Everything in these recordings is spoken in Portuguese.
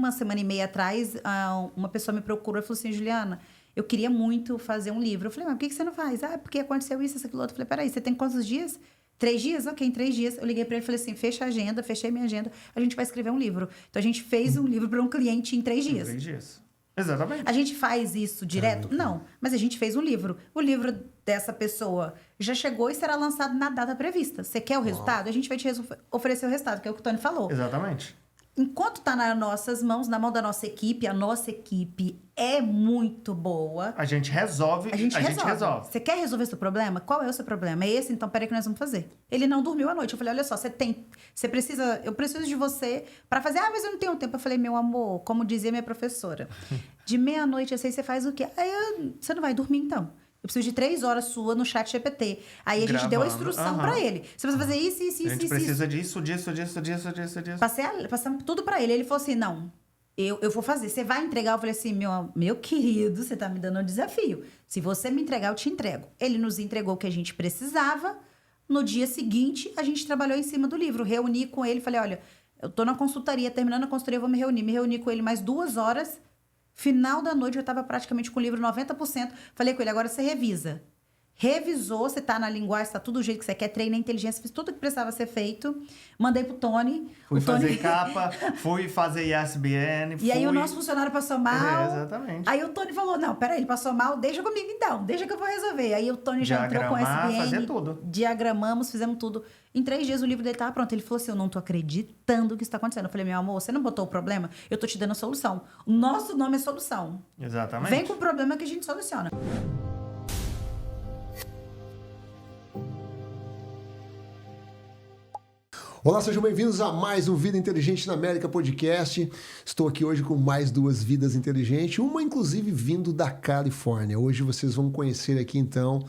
uma semana e meia atrás, uma pessoa me procurou e falou assim, Juliana, eu queria muito fazer um livro. Eu falei, mas por que você não faz? Ah, porque aconteceu isso, aquilo outro. Eu falei, peraí, você tem quantos dias? 3 dias? Ok, em 3 dias. Eu liguei para ele e falei assim, fecha a agenda, fechei minha agenda, a gente vai escrever um livro. Então, a gente fez um livro para um cliente em 3 dias. Em 3 dias. Exatamente. A gente faz isso direto? Não, mas a gente fez um livro. O livro dessa pessoa já chegou e será lançado na data prevista. Você quer o resultado? A gente vai te oferecer o resultado, que é o que o Tony falou. Exatamente. Enquanto está nas nossas mãos, na mão da nossa equipe, a nossa equipe é muito boa. A gente resolve. A gente resolve. Você quer resolver seu problema? Qual é o seu problema? É esse? Então, peraí que nós vamos fazer. Ele não dormiu à noite. Eu falei, olha só, eu preciso de você para fazer. Ah, mas eu não tenho tempo. Eu falei, meu amor, como dizia minha professora, de meia-noite às 6 você faz o quê? Você não vai dormir, então. Eu preciso de 3 horas sua no chat GPT. Aí a gente deu a instrução para ele. Você vai fazer isso. A gente precisa disso. Passamos tudo para ele. Ele falou assim, não, eu vou fazer. Você vai entregar? Eu falei assim, meu querido, você tá me dando um desafio. Se você me entregar, eu te entrego. Ele nos entregou o que a gente precisava. No dia seguinte, a gente trabalhou em cima do livro. Reuni com ele, falei, olha, eu tô na consultoria, terminando a consultoria, eu vou me reunir. Me reuni com ele mais 2 horas. Final da noite, eu estava praticamente com o livro 90%. Falei com ele, agora você revisa. Revisou, você tá na linguagem, tá tudo do jeito que você quer, treina a inteligência, fiz tudo o que precisava ser feito. Mandei pro Tony. Fui fazer capa, fui fazer ISBN. E aí o nosso funcionário passou mal. Exatamente. Aí o Tony falou, não, peraí, ele passou mal, deixa comigo então, deixa que eu vou resolver. Aí o Tony já entrou com ISBN. Fazer tudo. Diagramamos, fizemos tudo. Em 3 dias o livro dele estava pronto. Ele falou assim, eu não tô acreditando que isso está acontecendo. Eu falei, meu amor, você não botou o problema? Eu tô te dando a solução. O nosso nome é solução. Exatamente. Vem com o problema que a gente soluciona. Olá, sejam bem-vindos a mais um Vida Inteligente na América Podcast. Estou aqui hoje com mais 2 vidas inteligentes, uma inclusive vindo da Califórnia. Hoje vocês vão conhecer aqui então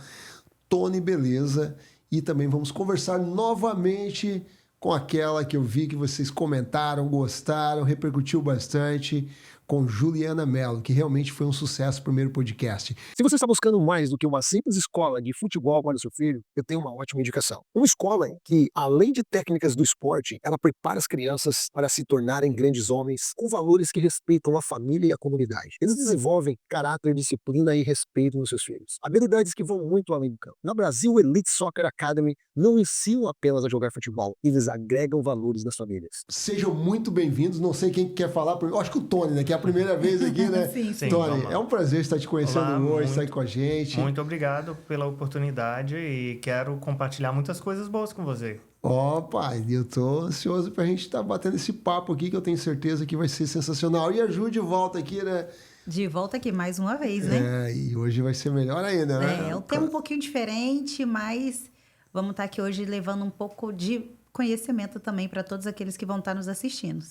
Tony Beleza e também vamos conversar novamente com aquela que eu vi que vocês comentaram, gostaram, repercutiu bastante, com Juliana Mello, que realmente foi um sucesso o primeiro podcast. Se você está buscando mais do que uma simples escola de futebol para o seu filho, eu tenho uma ótima indicação. Uma escola que, além de técnicas do esporte, ela prepara as crianças para se tornarem grandes homens com valores que respeitam a família e a comunidade. Eles desenvolvem caráter, disciplina e respeito nos seus filhos. Habilidades que vão muito além do campo. Na Brasil Elite Soccer Academy não ensinam apenas a jogar futebol, eles agregam valores nas famílias. Sejam muito bem-vindos, não sei quem quer falar, eu acho que o Tony, né, que é a primeira vez aqui, né? Sim. Tony, é um prazer estar te conhecendo hoje, estar muito, aqui com a gente. Muito obrigado pela oportunidade e quero compartilhar muitas coisas boas com você. Ó, pai, eu tô ansioso pra gente estar batendo esse papo aqui, que eu tenho certeza que vai ser sensacional. E a Ju de volta aqui, né? De volta aqui mais uma vez, né? E hoje vai ser melhor ainda, né? É um tema um pouquinho diferente, mas vamos estar aqui hoje levando um pouco de conhecimento também para todos aqueles que vão estar nos assistindo.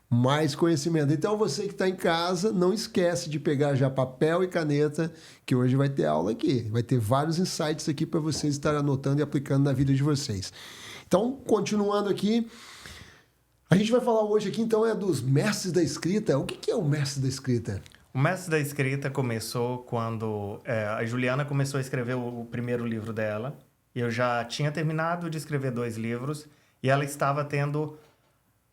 Mais conhecimento. Então, você que está em casa, não esquece de pegar já papel e caneta, que hoje vai ter aula aqui. Vai ter vários insights aqui para vocês estarem anotando e aplicando na vida de vocês. Então, continuando aqui, a gente vai falar hoje aqui, então, dos mestres da escrita. O que é o mestre da escrita? O Mestre da Escrita começou quando a Juliana começou a escrever o primeiro livro dela. Eu já tinha terminado de escrever 2 livros e ela estava tendo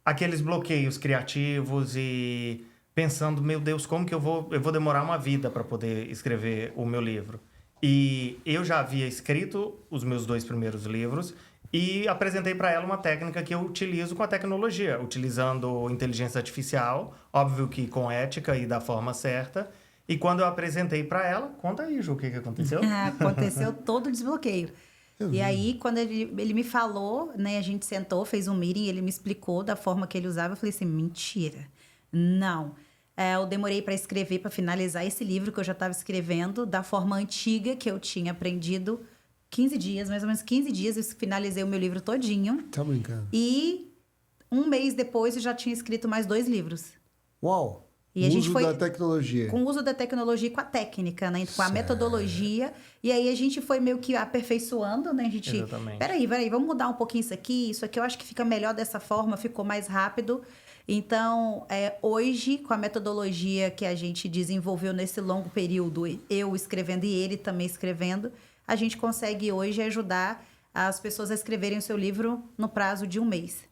aqueles bloqueios criativos e pensando, meu Deus, como que eu vou demorar uma vida para poder escrever o meu livro. E eu já havia escrito os meus 2 primeiros livros e apresentei para ela uma técnica que eu utilizo com a tecnologia, utilizando inteligência artificial, óbvio que com ética e da forma certa. E quando eu apresentei para ela, conta aí, Ju, o que aconteceu? Aconteceu todo o desbloqueio. E aí, quando ele me falou, né, a gente sentou, fez um meeting, ele me explicou da forma que ele usava, eu falei assim, mentira, não. Eu demorei para escrever, para finalizar esse livro que eu já estava escrevendo, da forma antiga que eu tinha aprendido, 15 dias, mais ou menos 15 dias, eu finalizei o meu livro todinho. Tá brincando. E 1 mês depois, eu já tinha escrito mais 2 livros. Uau! E a gente uso foi da tecnologia. Com o uso da tecnologia e com a técnica, né? Com a metodologia. E aí a gente foi meio que aperfeiçoando, né? A gente, Exatamente. Peraí, isso mudar um pouquinho isso aqui eu acho que fica melhor dessa forma, ficou mais rápido. Então, hoje, com a metodologia que a gente desenvolveu nesse longo período, eu escrevendo e ele também escrevendo, a gente consegue hoje ajudar as pessoas a escreverem o seu livro no prazo de 1 mês.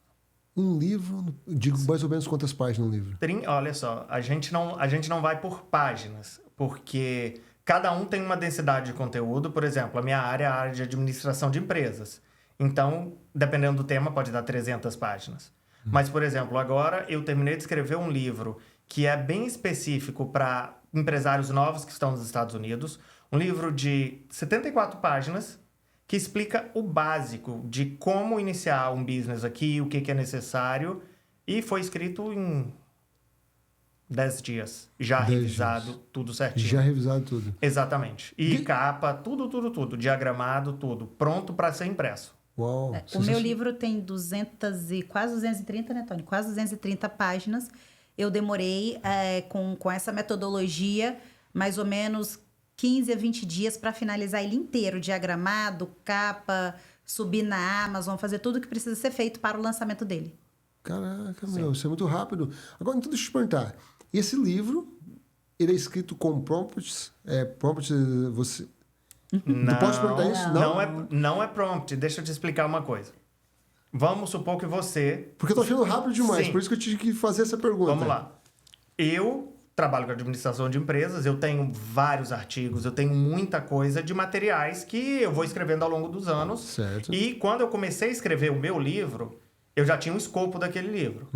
Um livro, digo mais ou menos quantas páginas um livro? Olha só, a gente não vai por páginas, porque cada um tem uma densidade de conteúdo. Por exemplo, a minha área é a área de administração de empresas. Então, dependendo do tema, pode dar 300 páginas. Mas, por exemplo, agora eu terminei de escrever um livro que é bem específico para empresários novos que estão nos Estados Unidos. Um livro de 74 páginas que explica o básico de como iniciar um business aqui, o que é necessário. E foi escrito em 10 dias. Já 10 revisado, dias. tudo certinho. Já revisado tudo. Exatamente. E capa, tudo. Diagramado, tudo. Pronto para ser impresso. Uau. O meu livro tem quase 230, né, Tony? Quase 230 páginas. Eu demorei, com essa metodologia, mais ou menos 15 a 20 dias para finalizar ele inteiro. Diagramado, capa, subir na Amazon, fazer tudo que precisa ser feito para o lançamento dele. Caraca, meu, isso é muito rápido. Agora, então, deixa eu te perguntar. Esse livro, ele é escrito com prompts? Você... Não, posso perguntar isso? Não é prompt. Deixa eu te explicar uma coisa. Vamos supor que você... Porque eu tô achando rápido demais, Sim. por isso que eu tive que fazer essa pergunta. Vamos lá. Eu trabalho com administração de empresas, eu tenho vários artigos, eu tenho muita coisa de materiais que eu vou escrevendo ao longo dos anos. Certo. E quando eu comecei a escrever o meu livro, eu já tinha um escopo daquele livro.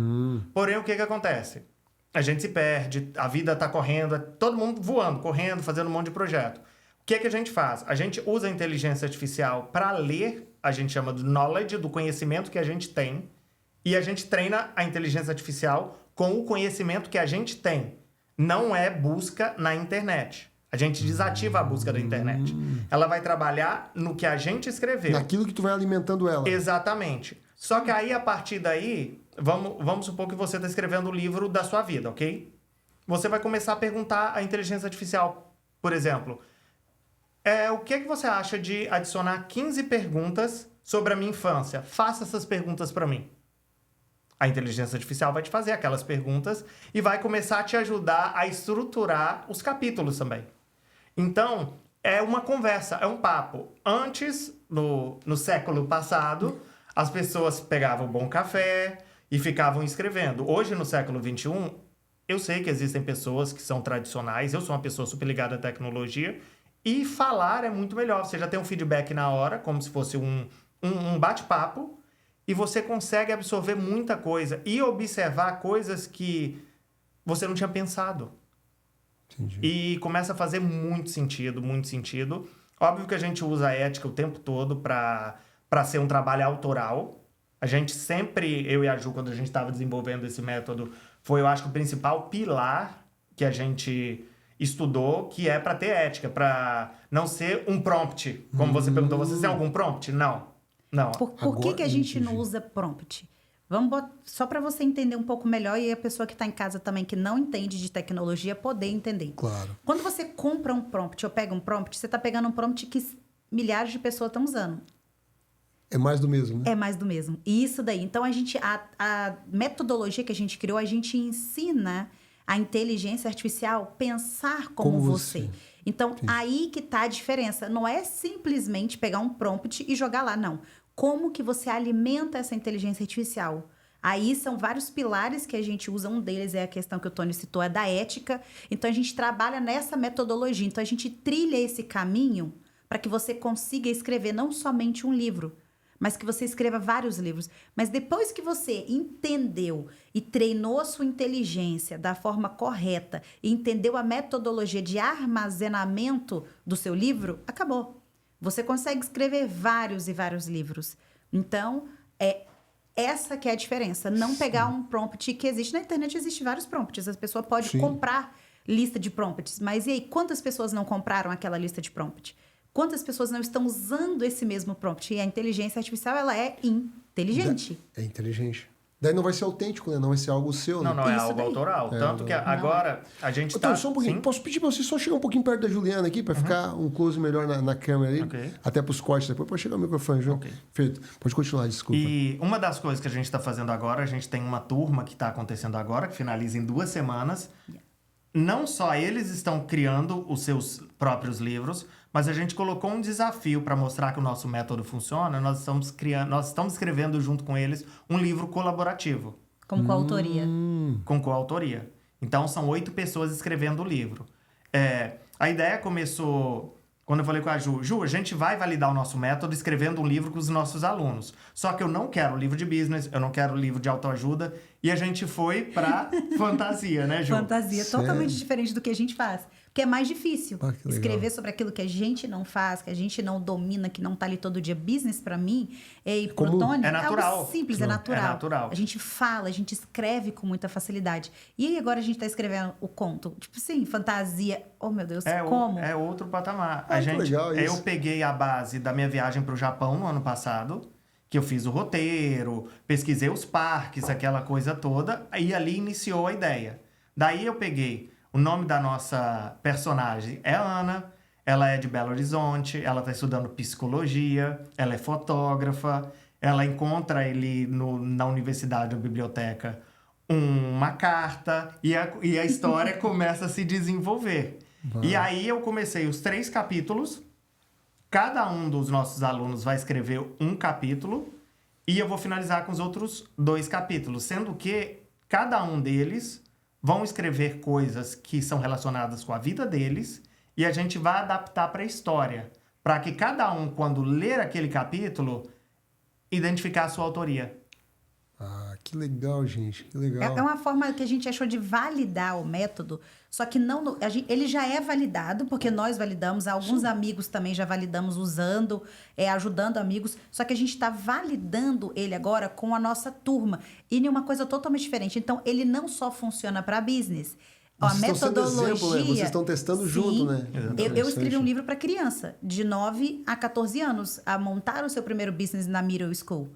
Porém, o que acontece? A gente se perde, a vida tá correndo, todo mundo voando, correndo, fazendo um monte de projeto. O que a gente faz? A gente usa a inteligência artificial para ler, a gente chama de knowledge, do conhecimento que a gente tem, e a gente treina a inteligência artificial com o conhecimento que a gente tem. Não é busca na internet. A gente desativa a busca da internet. Ela vai trabalhar no que a gente escreveu. Naquilo que tu vai alimentando ela. Exatamente. Só que aí, a partir daí, vamos supor que você está escrevendo o livro da sua vida, ok? Você vai começar a perguntar à inteligência artificial, por exemplo... o que você acha de adicionar 15 perguntas sobre a minha infância? Faça essas perguntas para mim. A inteligência artificial vai te fazer aquelas perguntas e vai começar a te ajudar a estruturar os capítulos também. Então, é uma conversa, é um papo. Antes, no século passado, as pessoas pegavam bom café e ficavam escrevendo. Hoje, no século XXI, eu sei que existem pessoas que são tradicionais. Eu sou uma pessoa super ligada à tecnologia. E falar é muito melhor. Você já tem um feedback na hora, como se fosse um bate-papo, e você consegue absorver muita coisa e observar coisas que você não tinha pensado. Entendi. E começa a fazer muito sentido, muito sentido. Óbvio que a gente usa a ética o tempo todo para ser um trabalho autoral. A gente sempre, eu e a Ju, quando a gente estava desenvolvendo esse método, foi, eu acho, o principal pilar que a gente... estudou, que é para ter ética, para não ser um prompt. Como você perguntou, você tem algum prompt? Não. Por que a gente não usa prompt? Só para você entender um pouco melhor e a pessoa que está em casa também, que não entende de tecnologia, poder entender. Claro. Quando você compra um prompt ou pega um prompt, você está pegando um prompt que milhares de pessoas estão usando. É mais do mesmo, né? É mais do mesmo. E isso daí. Então, a metodologia que a gente criou, a gente ensina a inteligência artificial pensar como você. Então, aí que tá a diferença. Não é simplesmente pegar um prompt e jogar lá, não. Como que você alimenta essa inteligência artificial? Aí são vários pilares que a gente usa. Um deles é a questão que o Tony citou, é da ética. Então, a gente trabalha nessa metodologia. Então, a gente trilha esse caminho para que você consiga escrever não somente um livro, mas que você escreva vários livros. Mas depois que você entendeu e treinou a sua inteligência da forma correta e entendeu a metodologia de armazenamento do seu livro, acabou. Você consegue escrever vários e vários livros. Então, essa que é a diferença. Não pegar um prompt que existe. Na internet existe vários prompts. A pessoa pode comprar lista de prompts. Mas e aí, quantas pessoas não compraram aquela lista de prompt? Quantas pessoas não estão usando esse mesmo prompt? E a inteligência artificial, ela é inteligente. É inteligente. Daí não vai ser autêntico, né? Não vai ser algo seu, né? Não é Isso algo daí. autoral. Tanto que agora a gente Então, tá... só um pouquinho. Sim? Posso pedir pra você só chegar um pouquinho perto da Juliana aqui, pra ficar um close melhor na câmera aí? Ok. Até pros cortes depois. Pode chegar o microfone, João. Ok. Perfeito. Pode continuar, desculpa. E uma das coisas que a gente está fazendo agora, a gente tem uma turma que está acontecendo agora, que finaliza em 2 semanas. não só eles estão criando os seus próprios livros, mas a gente colocou um desafio para mostrar que o nosso método funciona. Nós estamos escrevendo junto com eles um livro colaborativo. Com coautoria. Com coautoria. Então, são 8 pessoas escrevendo o livro. A ideia começou quando eu falei com a Ju, a gente vai validar o nosso método escrevendo um livro com os nossos alunos. Só que eu não quero livro de business, eu não quero livro de autoajuda. E a gente foi pra fantasia, né, Ju? Fantasia, Sério? totalmente diferente do que a gente faz. Porque é mais difícil Ah, que legal. escrever sobre aquilo que a gente não faz, que a gente não domina, que não tá ali todo dia. Business, pra mim, e pro Comum. Tony, É natural. algo simples, é É natural. natural. A gente fala, a gente escreve com muita facilidade. E aí agora a gente tá escrevendo o conto. Tipo assim, fantasia. Oh, meu Deus, como? É outro patamar. Ah, que legal isso. Eu peguei a base da minha viagem pro Japão no ano passado, que eu fiz o roteiro, pesquisei os parques, aquela coisa toda, e ali iniciou a ideia. Daí eu peguei o nome da nossa personagem é Ana, ela é de Belo Horizonte, ela está estudando psicologia, ela é fotógrafa, ela encontra ele na universidade, na biblioteca, uma carta, e a história começa a se desenvolver. E aí eu comecei os 3 capítulos, cada um dos nossos alunos vai escrever um capítulo, e eu vou finalizar com os outros 2 capítulos, sendo que cada um deles vão escrever coisas que são relacionadas com a vida deles e a gente vai adaptar para a história, para que cada um, quando ler aquele capítulo, identificar a sua autoria. Ah, que legal, gente. Que legal. É uma forma que a gente achou de validar o método, só que não, ele já é validado, porque nós validamos, alguns amigos também já validamos usando, ajudando amigos, só que a gente está validando ele agora com a nossa turma, e em uma coisa totalmente diferente. Então, ele não só funciona para business, a Vocês estão sendo metodologia... exemplo, né? Vocês estão testando junto, né? Eu escrevi um livro para criança, de 9 a 14 anos, a montar o seu primeiro business na middle school.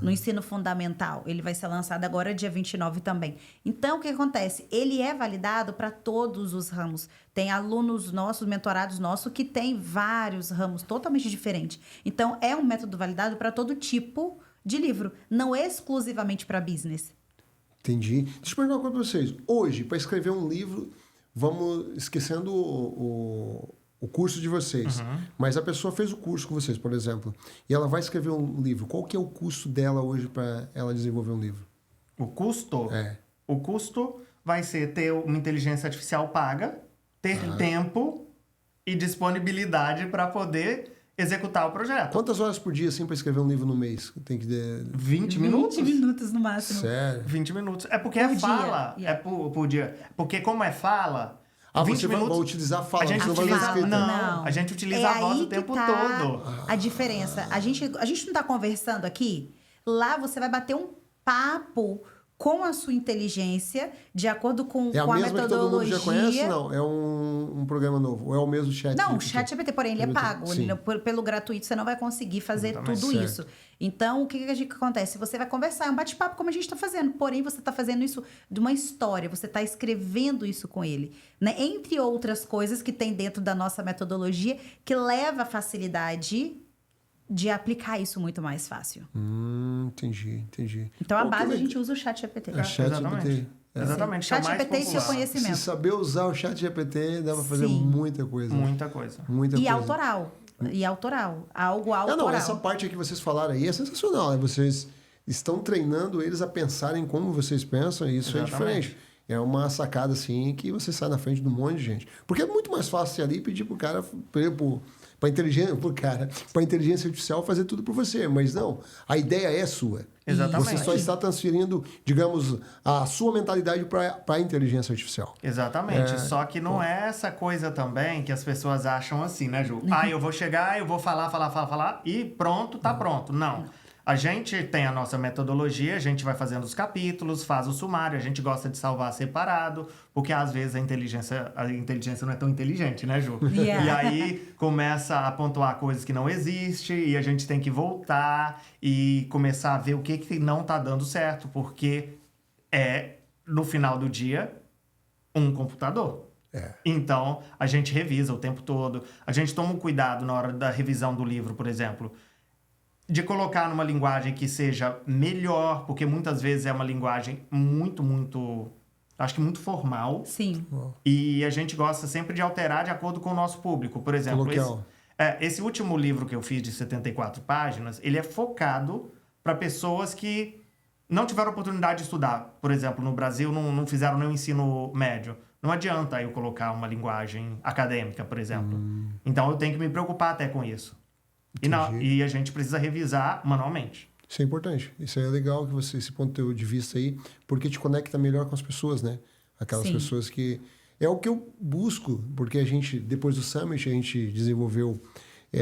No ensino fundamental. Ele vai ser lançado agora, dia 29 também. Então, o que acontece? Ele é validado para todos os ramos. Tem alunos nossos, mentorados nossos, que tem vários ramos totalmente diferentes. Então, é um método validado para todo tipo de livro, não exclusivamente para business. Entendi. Deixa eu perguntar uma coisa para vocês. Hoje, para escrever um livro, vamos esquecendo o curso de vocês. Mas a pessoa fez o curso com vocês, por exemplo, e ela vai escrever um livro. Qual que é o custo dela hoje para ela desenvolver um livro? O custo? É. O custo vai ser ter uma inteligência artificial paga, ter tempo e disponibilidade para poder executar o projeto. Quantas horas por dia, assim, para escrever um livro no mês? Tem que... 20 minutos? 20 minutos no máximo. Sério? 20 minutos. É porque Por é dia, fala. yeah. É por dia. Porque como é fala... Ah, 20 você vai minutos, utilizar fala, a gente você não vai utiliza, usar escrita. não, a gente utiliza a voz aí o tempo que tá todo. a diferença. A gente não tá conversando aqui? Lá você vai bater um papo com a sua inteligência, de acordo com, É a com a mesma que todo mundo metodologia. já conhece? Não, é um programa novo. Ou é o mesmo chat? Não, o GPT? chat GPT, porém, ele é pago. Sim. Pelo gratuito, você não vai conseguir fazer Exatamente. tudo Certo. isso. Então, o que acontece? Você vai conversar, é um bate-papo como a gente está fazendo. Porém, você está fazendo isso de uma história. Você está escrevendo isso com ele. Né? Entre outras coisas que tem dentro da nossa metodologia, que leva a facilidade de aplicar isso muito mais fácil. Entendi. Então, a Pô, que base, a legal. gente usa o chat GPT. É chat Exatamente. GPT. Exatamente. Chat é o mais GPT e seu popular. conhecimento. Se saber usar o chat GPT, dá pra fazer Sim. muita coisa. Muita coisa. Muita E coisa. autoral. E autoral. Algo autoral. Não, essa parte que vocês falaram aí é sensacional. Né? Vocês estão treinando eles a pensarem como vocês pensam e isso Exatamente. é diferente. É uma sacada, assim, que você sai na frente de um monte de gente. Porque é muito mais fácil você ali e pedir pro cara, pra inteligência artificial fazer tudo por você. Mas não, a ideia é sua. Exatamente. Você só está transferindo, digamos, a sua mentalidade para a inteligência artificial. Exatamente. Só que não é essa coisa também que as pessoas acham assim, né, Ju? Eu vou chegar, eu vou falar e pronto, tá pronto. Não. A gente tem a nossa metodologia, a gente vai fazendo os capítulos, faz o sumário, a gente gosta de salvar separado, porque às vezes a inteligência não é tão inteligente, né, Ju? Yeah. E aí começa a pontuar coisas que não existem e a gente tem que voltar e começar a ver o que não tá dando certo, porque no final do dia, um computador. Então, a gente revisa o tempo todo. A gente toma um cuidado na hora da revisão do livro, por exemplo, de colocar numa linguagem que seja melhor, porque muitas vezes é uma linguagem muito, muito acho que muito formal. Sim. E a gente gosta sempre de alterar de acordo com o nosso público. Por exemplo, esse último livro que eu fiz de 74 páginas, ele é focado para pessoas que não tiveram oportunidade de estudar. Por exemplo, no Brasil, não fizeram nenhum ensino médio. Não adianta eu colocar uma linguagem acadêmica, por exemplo. Então, eu tenho que me preocupar até com isso. E a gente precisa revisar manualmente. Isso é importante. Isso é legal, que esse ponto de vista aí, porque te conecta melhor com as pessoas, né? Aquelas pessoas que... É o que eu busco, porque a gente, depois do Summit, a gente desenvolveu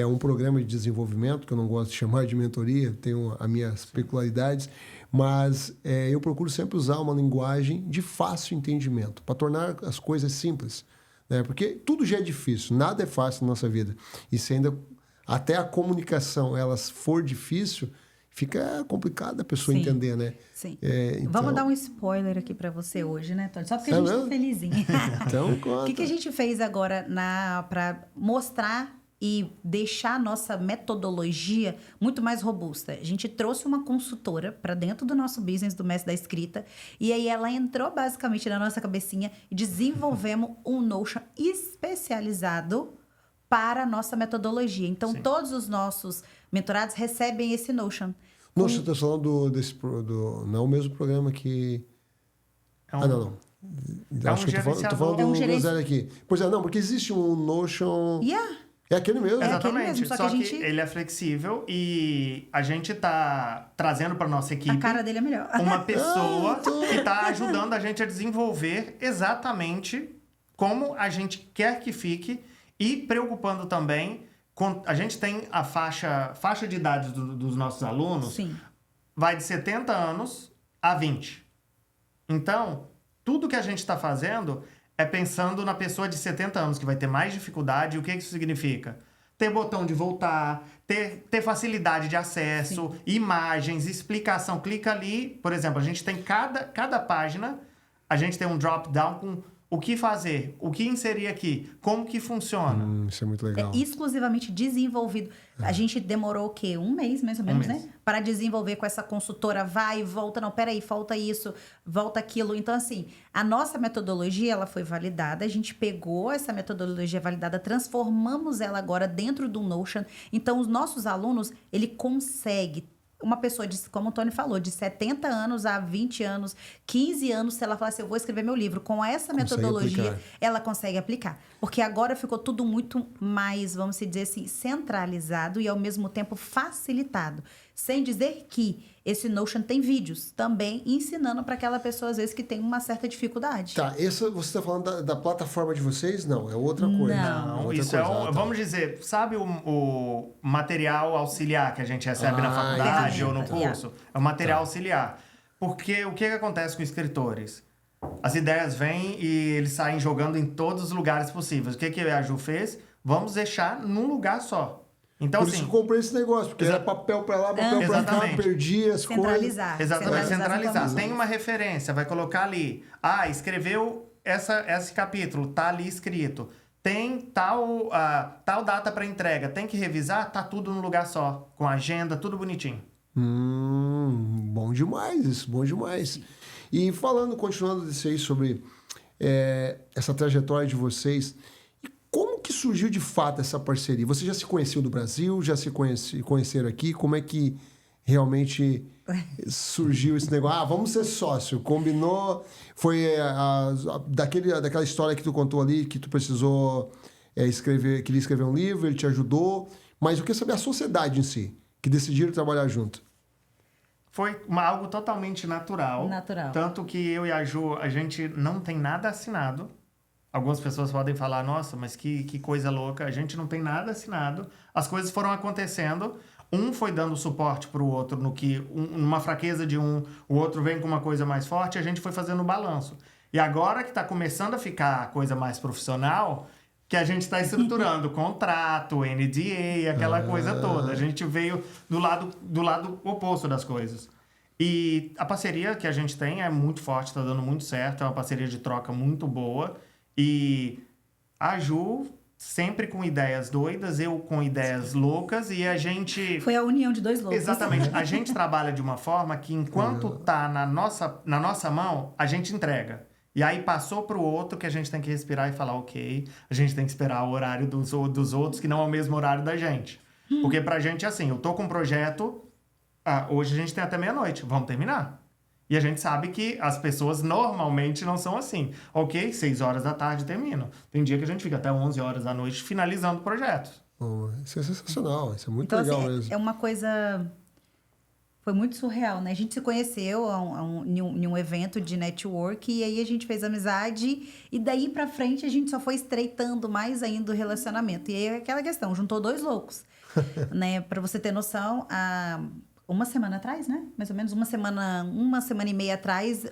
um programa de desenvolvimento, que eu não gosto de chamar de mentoria, tenho as minhas peculiaridades, mas eu procuro sempre usar uma linguagem de fácil entendimento, para tornar as coisas simples, né? Porque tudo já é difícil, nada é fácil na nossa vida. E se ainda até a comunicação ela for difícil, fica complicado a pessoa entender, né? Sim. Então... Vamos dar um spoiler aqui para você hoje, né, Tony? Só porque a gente tá felizinho. Então, conta. O que a gente fez agora para mostrar e deixar a nossa metodologia muito mais robusta? A gente trouxe uma consultora para dentro do nosso business, do Mestre da Escrita, e aí ela entrou basicamente na nossa cabecinha e desenvolvemos um Notion especializado para a nossa metodologia. Então, todos os nossos mentorados recebem esse Notion. Nossa, você está falando não é o mesmo programa que... não. Acho que eu tô falando do zero aqui. Pois não, porque existe um Notion... É aquele mesmo. Exatamente, mesmo, só que ele é flexível e a gente tá trazendo para nossa equipe... A cara dele é melhor. Uma pessoa que tá ajudando a gente a desenvolver exatamente como a gente quer que fique e preocupando também... A gente tem a faixa de idade dos nossos alunos, vai de 70 anos a 20. Então, tudo que a gente está fazendo é pensando na pessoa de 70 anos, que vai ter mais dificuldade. E o que isso significa? Ter botão de voltar, ter facilidade de acesso, imagens, explicação. Clica ali, por exemplo, a gente tem cada página, a gente tem um drop-down com... O que fazer? O que inserir aqui? Como que funciona? Isso é muito legal. É exclusivamente desenvolvido. A gente demorou o quê? Um mês, mais ou menos, né? Para desenvolver com essa consultora. Vai e volta. Não, peraí, falta isso, volta aquilo. Então, assim, a nossa metodologia, ela foi validada. A gente pegou essa metodologia validada, transformamos ela agora dentro do Notion. Então, os nossos alunos, ele consegue... Uma pessoa, como o Tony falou, de 70 anos a 20 anos, 15 anos, se ela falar assim, eu vou escrever meu livro, com essa metodologia, ela consegue aplicar. Porque agora ficou tudo muito mais, vamos dizer assim, centralizado e, ao mesmo tempo, facilitado. Sem dizer que esse Notion tem vídeos também ensinando para aquela pessoa, às vezes, que tem uma certa dificuldade. Tá, você está falando da plataforma de vocês? Não, é outra coisa. Não, isso é vamos dizer, sabe o material auxiliar que a gente recebe na faculdade ou no curso? É o material auxiliar. Porque o que acontece com escritores? As ideias vêm e eles saem jogando em todos os lugares possíveis. O que a Ju fez? Vamos deixar num lugar só. Então, por isso que eu comprei esse negócio, porque era papel para lá, papel para cá, perdi as coisas. Exatamente, centralizar. Tem uma referência, vai colocar ali. Escreveu esse capítulo, tá ali escrito. Tem tal data para entrega, tem que revisar, tá tudo num lugar só, com agenda, tudo bonitinho. Bom demais isso, bom demais. E continuando disso aí sobre essa trajetória de vocês... Como que surgiu de fato essa parceria? Você já se conheceu do Brasil? Já se conheceram aqui? Como é que realmente surgiu esse negócio? Vamos ser sócio. Combinou? Foi daquela história que tu contou ali, que tu precisou queria escrever um livro, ele te ajudou. Mas eu queria saber a sociedade em si, que decidiram trabalhar junto. Foi algo totalmente natural. Tanto que eu e a Ju, a gente não tem nada assinado. Algumas pessoas podem falar, nossa, mas que coisa louca. A gente não tem nada assinado. As coisas foram acontecendo. Um foi dando suporte para o outro no que uma fraqueza de um, o outro vem com uma coisa mais forte, a gente foi fazendo o balanço. E agora que está começando a ficar a coisa mais profissional, que a gente está estruturando contrato, NDA, aquela coisa toda. A gente veio do lado oposto das coisas. E a parceria que a gente tem é muito forte, está dando muito certo. É uma parceria de troca muito boa. E a Ju sempre com ideias doidas, eu com ideias loucas, e a gente... Foi a união de dois loucos. Exatamente. A gente trabalha de uma forma que enquanto tá na nossa mão, a gente entrega. E aí passou pro outro que a gente tem que respirar e falar, ok, a gente tem que esperar o horário dos outros, que não é o mesmo horário da gente. Porque pra gente é assim, eu tô com um projeto, hoje a gente tem até meia-noite, vamos terminar. E a gente sabe que as pessoas normalmente não são assim. Ok, 6 horas da tarde termina. Tem dia que a gente fica até 11 horas da noite finalizando projetos. Isso é sensacional, isso é muito Então, legal assim, mesmo. é uma coisa... Foi muito surreal, né? A gente se conheceu em um evento de network e aí a gente fez amizade e daí pra frente a gente só foi estreitando mais ainda o relacionamento. E aí é aquela questão, juntou 2 loucos, né? Pra você ter noção, uma semana atrás, né? Mais ou menos uma semana e meia atrás,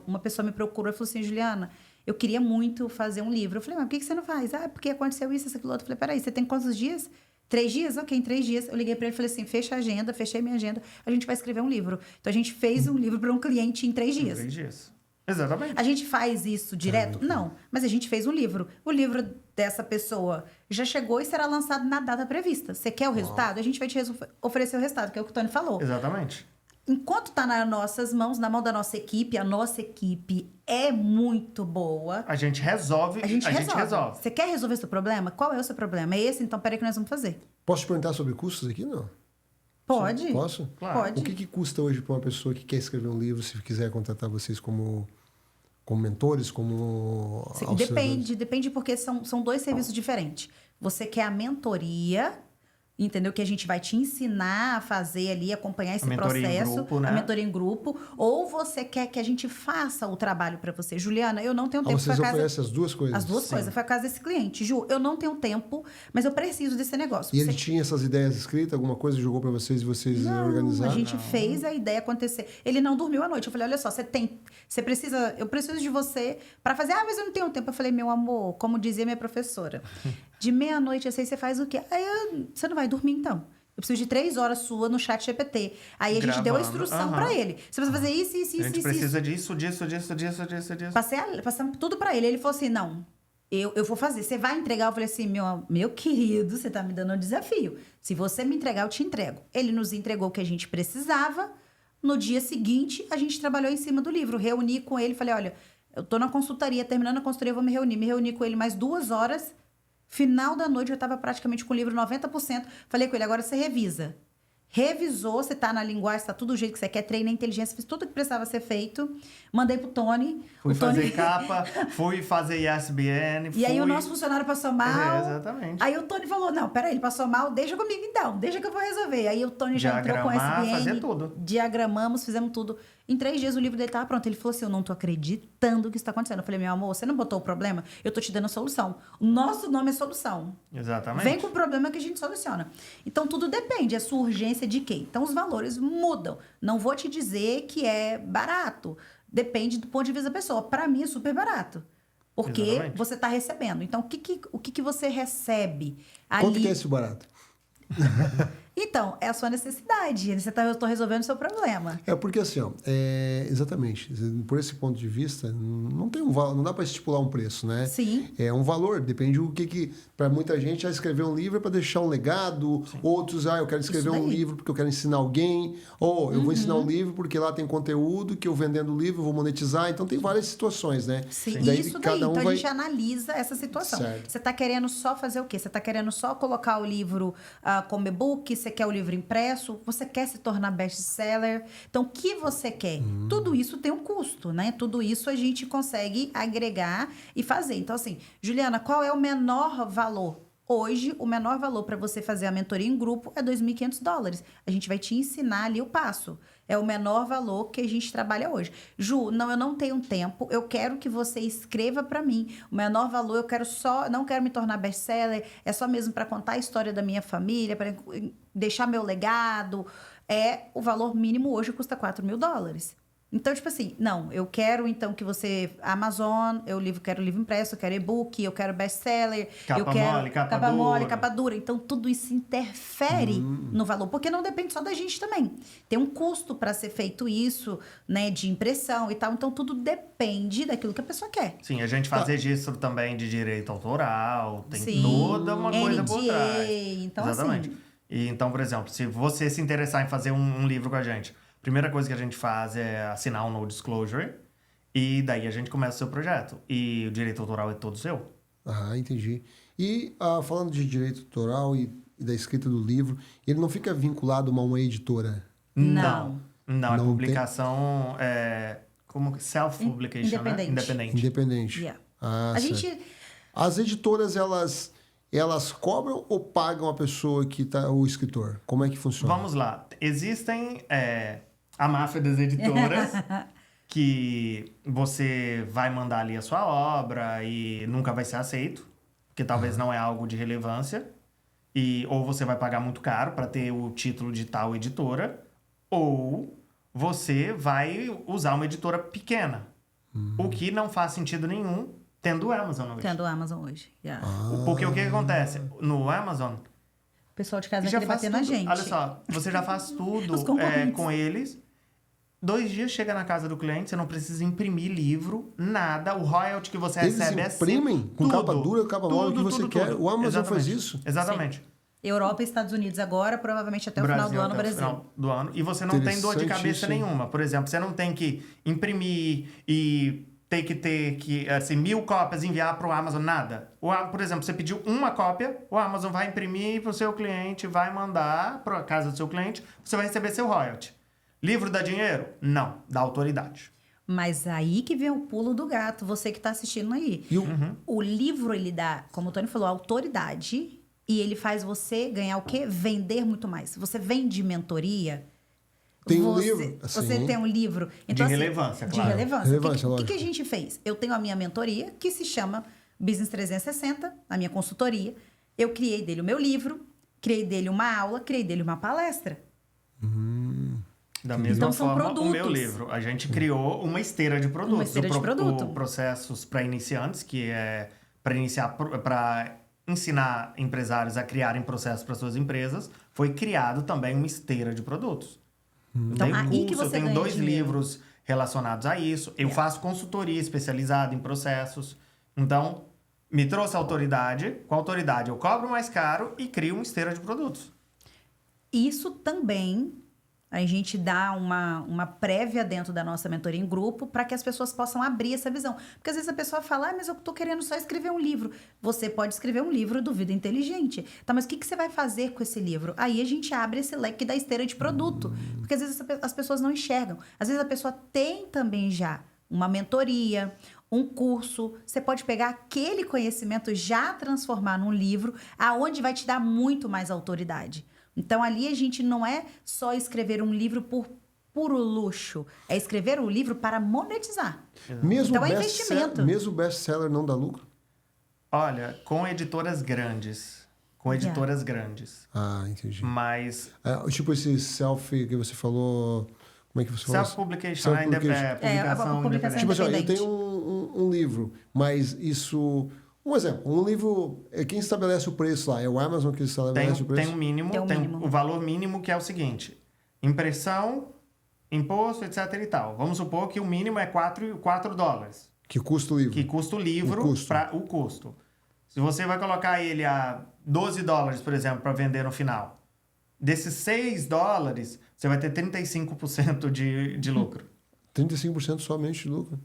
uma pessoa me procurou e falou assim, Juliana, eu queria muito fazer um livro. Eu falei, mas por que você não faz? Porque aconteceu isso, aquilo outro. Eu falei, peraí, você tem quantos dias? 3 dias? Ok, em 3 dias. Eu liguei pra ele e falei assim, fecha a agenda, fechei minha agenda, a gente vai escrever um livro. Então, a gente fez um livro para um cliente em 3 dias. Em 3 dias. Exatamente. A gente faz isso direto? Não, mas a gente fez um livro. O livro dessa pessoa já chegou e será lançado na data prevista. Você quer o resultado? A gente vai te oferecer o resultado, que é o que o Tony falou. Exatamente. Enquanto tá nas nossas mãos, na mão da nossa equipe, a nossa equipe é muito boa. A gente resolve. A gente resolve. resolve. Você quer resolver seu problema? Qual é o seu problema? É esse? Então, peraí que nós vamos fazer. Posso te perguntar sobre custos aqui, não? Pode? Posso? Claro. Pode. O que custa hoje para uma pessoa que quer escrever um livro, se quiser contratar vocês como mentores, como Sim, auxiliadores? depende porque são 2 serviços diferentes. Você quer a mentoria, entendeu? Que a gente vai te ensinar a fazer ali, acompanhar esse mentoria em processo, grupo, né? a mentoria em grupo, ou você quer que a gente faça o trabalho para você. Juliana, eu não tenho tempo Vocês pra casa. oferecem as duas coisas? As 2 coisas. Foi a casa desse cliente. Ju, eu não tenho tempo, mas eu preciso desse negócio. E ele tinha essas ideias escritas, alguma coisa, jogou para vocês e vocês organizaram? A gente fez a ideia acontecer. Ele não dormiu à noite. Eu falei, olha só, eu preciso de você para fazer. Mas eu não tenho tempo. Eu falei, meu amor, como dizia minha professora, de meia-noite às 6 você faz o quê? Você não vai dormir então. Eu preciso de 3 horas sua no chat GPT. Aí a gente deu a instrução para ele. Você vai fazer isso. A gente precisa disso. Passamos tudo para ele. Ele falou assim, não, eu vou fazer. Você vai entregar? Eu falei assim, meu querido, você tá me dando um desafio. Se você me entregar, eu te entrego. Ele nos entregou o que a gente precisava. No dia seguinte, a gente trabalhou em cima do livro. Reuni com ele, falei, olha, eu tô na consultoria, terminando a consultoria, eu vou me reunir. Me reuni com ele mais 2 horas. Final da noite, eu estava praticamente com o livro 90%. Falei com ele, agora você revisa. Revisou, você tá na linguagem, tá tudo do jeito que você quer, treina a inteligência, fiz tudo o que precisava ser feito. Mandei pro Tony. Fui fazer capa, fui fazer ISBN. E aí o nosso funcionário passou mal. Exatamente. Aí o Tony falou, não, peraí, ele passou mal, deixa comigo então, deixa que eu vou resolver. Aí o Tony já entrou com ISBN. Fazer tudo. Diagramamos, fizemos tudo. Em 3 dias o livro dele tava pronto. Ele falou assim, eu não tô acreditando que isso tá acontecendo. Eu falei, meu amor, você não botou o problema? Eu tô te dando a solução. O nosso nome é solução. Exatamente. Vem com o problema que a gente soluciona. Então, tudo depende. A sua urgência de quê? Então, os valores mudam. Não vou te dizer que é barato. Depende do ponto de vista da pessoa. Para mim, é super barato. Porque Exatamente. você está recebendo. Então, o que você recebe ali? Quanto que é esse barato? Então, é a sua necessidade. Eu estou resolvendo o seu problema. Porque assim, ó, exatamente, por esse ponto de vista, não tem um valor, não dá para estipular um preço, né? Sim. É um valor, depende do que para muita gente, escrever um livro é para deixar um legado, outros, eu quero escrever um livro porque eu quero ensinar alguém, ou eu vou ensinar um livro porque lá tem conteúdo que eu vendendo o livro vou monetizar, então tem várias situações, né? Sim, Daí, isso daí. cada um Então, vai... a gente analisa essa situação. Certo. Você está querendo só fazer o quê? Você está querendo só colocar o livro como e-book? Você quer o livro impresso? Você quer se tornar best-seller? Então, o que você quer? Tudo isso tem um custo, né? Tudo isso a gente consegue agregar e fazer. Então, assim, Juliana, qual é o menor valor? Hoje, o menor valor para você fazer a mentoria em grupo é $2.500. A gente vai te ensinar ali o passo. É o menor valor que a gente trabalha hoje. Ju, eu não tenho tempo. Eu quero que você escreva para mim. O menor valor, não quero me tornar best-seller. É só mesmo para contar a história da minha família, para deixar meu legado. O valor mínimo hoje custa $4.000. Então, tipo assim, não, eu quero então que você, Amazon, quero livro impresso, eu quero e-book, eu quero best-seller, eu quero mole, capa capa mole, dura. capa dura. Então, tudo isso interfere no valor, porque não depende só da gente também. Tem um custo para ser feito isso, né, de impressão e tal. Então, tudo depende daquilo que a pessoa quer. Sim, a gente faz registro também de direito autoral, tem Sim, toda uma coisa por NDA, trás. então, Exatamente. assim... E então, por exemplo, se você se interessar em fazer um livro com a gente, a primeira coisa que a gente faz é assinar um no disclosure E daí a gente começa o seu projeto. E o direito autoral é todo seu. Ah, entendi. E falando de direito autoral e da escrita do livro, ele não fica vinculado a uma editora? Não. Não, é Não publicação... como self-publication, né? Independente. Independente. Yeah. Ah, A certo. gente... As editoras, elas cobram ou pagam a pessoa que tá, o escritor? Como é que funciona? Vamos lá. Existem a máfia das editoras que você vai mandar ali a sua obra e nunca vai ser aceito, porque talvez não é algo de relevância, ou você vai pagar muito caro para ter o título de tal editora, ou você vai usar uma editora pequena, o que não faz sentido nenhum tendo o Amazon hoje. Tendo o Amazon hoje. Yeah. Porque o que acontece? No Amazon, O pessoal de casa vai já querer faz bater tudo. na gente. Olha só, você já faz tudo Os concorrentes. com eles. 2 dias chega na casa do cliente, você não precisa imprimir livro, nada. O royalty que você Eles recebe é seu. imprimem com Tudo, capa dura, capa mole, o que você quer. O Amazon faz Exatamente. isso? Exatamente. Europa e Estados Unidos agora, provavelmente até o final do ano, até o Brasil. final do ano. E você não tem dor de cabeça Interessantíssimo. nenhuma. Por exemplo, você não tem que imprimir e ter que assim, 1000 cópias enviar para o Amazon, nada. Por exemplo, você pediu uma cópia, o Amazon vai imprimir para o seu cliente, vai mandar para a casa do seu cliente, você vai receber seu royalty. Livro dá dinheiro? Não, dá autoridade. Mas aí que vem o pulo do gato, você que está assistindo aí. E O livro, ele dá, como o Tony falou, autoridade e ele faz você ganhar o quê? Vender muito mais. Se você vende mentoria... Tem um você, livro, Você assim. tem um livro... De relevância, De claro. relevância. Relevância, O que lógico. a gente fez? Eu tenho a minha mentoria, que se chama Business 360, a minha consultoria. Eu criei dele o meu livro, criei dele uma aula, criei dele uma palestra. Da mesma Então, são forma, o produtos. meu livro. A gente criou uma esteira de produtos. Uma esteira de produto. O Processos para Iniciantes, que é para ensinar empresários a criarem processos para suas empresas, foi criado também uma esteira de produtos. Eu Então, tenho aí que curso, eu você tenho ganha 2 dinheiro. livros relacionados a isso. Eu faço consultoria especializada em processos. Então, me trouxe autoridade. Com autoridade, eu cobro mais caro e crio uma esteira de produtos. Isso também a gente dá uma prévia dentro da nossa mentoria em grupo para que as pessoas possam abrir essa visão. Porque às vezes a pessoa fala, mas eu tô querendo só escrever um livro. Você pode escrever um livro do Vida Inteligente. Tá, mas o que você vai fazer com esse livro? Aí a gente abre esse leque da esteira de produto. Porque às vezes as pessoas não enxergam. Às vezes a pessoa tem também já uma mentoria, um curso. Você pode pegar aquele conhecimento, já transformar num livro, aonde vai te dar muito mais autoridade. Então, ali a gente não é só escrever um livro por puro luxo. É escrever um livro para monetizar. Mesmo Então, é best-seller, investimento. mesmo best-seller não dá lucro? Olha, com editoras grandes. Com editoras grandes. Ah, entendi. Mas Tipo esse selfie que você falou... Como é que você falou? self-publication, né? Self-publication. Publicação publicação independente. Tipo assim, ó, eu independente. tenho um livro, mas isso... Um exemplo, um livro... Quem estabelece o preço lá? É o Amazon que estabelece o preço? Tem um mínimo, Tem um mínimo. o valor mínimo que é o seguinte: impressão, imposto, etc e tal. Vamos supor que o mínimo é $4. Que custa o livro? Que custa o livro O custo. para o custo. Se você vai colocar ele a $12, por exemplo, para vender no final, desses $6, você vai ter 35% de lucro. 35% somente de lucro.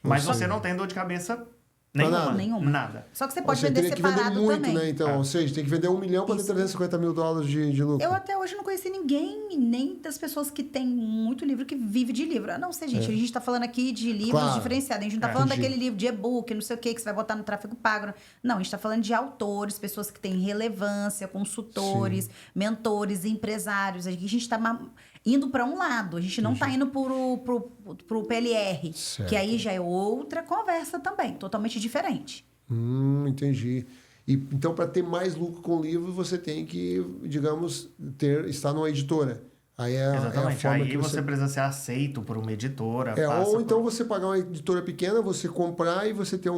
Mas Ou você seja, não tem dor de cabeça nada. Nenhuma. Nada. Só que você pode Você vender teria que vender separado muito, também. né? Então, ou seja, tem que vender $1 milhão para ter Isso. $350 mil de lucro. Eu até hoje não conheci ninguém, nem das pessoas que têm muito livro, que vive de livro. A não ser, gente, a gente tá falando aqui de livros Claro. diferenciados. A gente não tá falando Entendi. daquele livro de e-book, não sei o que você vai botar no tráfego pago. Não, a gente tá falando de autores, pessoas que têm relevância, consultores, mentores, empresários. A gente tá indo para um lado, a gente não tá indo pro PLR, Certo. que aí já é outra conversa também, totalmente diferente. Entendi. Então, para ter mais lucro com o livro, você tem que, digamos, estar numa editora. Aí é a Exatamente. forma Aí que você precisa ser aceito por uma editora. passa ou então por... você pagar uma editora pequena, você comprar e você ter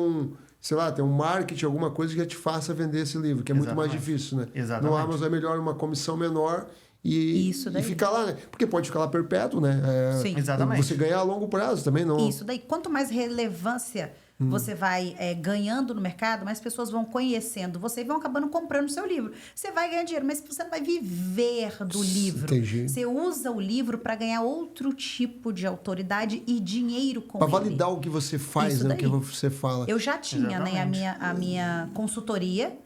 ter um marketing, alguma coisa que te faça vender esse livro, que é muito mais Exatamente. difícil, né? Exatamente. No Amazon é melhor uma comissão menor e Isso daí. ficar lá, né? Porque pode ficar lá perpétuo, né? Sim. Exatamente. Você ganhar a longo prazo também, não... Isso daí, quanto mais relevância você vai ganhando no mercado, mais pessoas vão conhecendo você e vão acabando comprando o seu livro. Você vai ganhar dinheiro, mas você não vai viver do livro. Entendi. Você usa o livro para ganhar outro tipo de autoridade e dinheiro com ele. Para validar o que você faz, Isso né? O que daí. você fala. Eu já tinha, né, Exatamente. a minha consultoria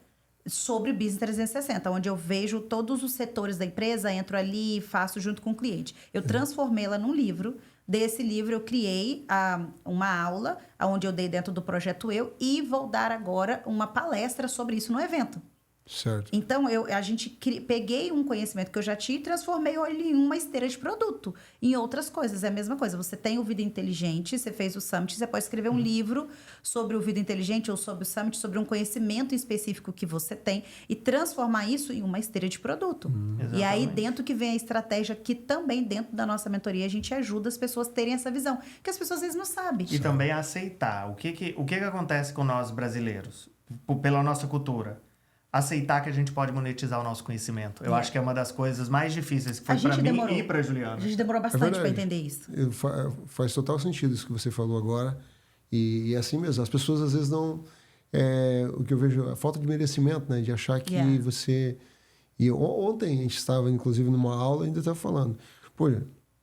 sobre Business 360, onde eu vejo todos os setores da empresa, entro ali e faço junto com o cliente. Eu transformei ela num livro. Desse livro eu criei uma aula, onde eu dei dentro do Projeto Eu, e vou dar agora uma palestra sobre isso no evento. Certo. Então, peguei um conhecimento que eu já tinha e transformei ele em uma esteira de produto. Em outras coisas, é a mesma coisa. Você tem o Vida Inteligente, você fez o Summit, você pode escrever um livro sobre o Vida Inteligente ou sobre o Summit, sobre um conhecimento específico que você tem e transformar isso em uma esteira de produto. E aí, Exatamente. dentro que vem a estratégia, que também dentro da nossa mentoria, a gente ajuda as pessoas a terem essa visão. Que as pessoas às vezes não sabem. E também aceitar. O que acontece com nós brasileiros? Pela nossa cultura. Aceitar que a gente pode monetizar o nosso conhecimento. Eu acho que é uma das coisas mais difíceis que foi para mim e para Juliana. A gente demorou bastante para verdade. entender isso. Faz total sentido isso que você falou agora. E é assim mesmo. As pessoas às vezes não... o que eu vejo, a falta de merecimento, né? De achar que você... E ontem a gente estava, inclusive, numa aula e ainda estava falando. Pô,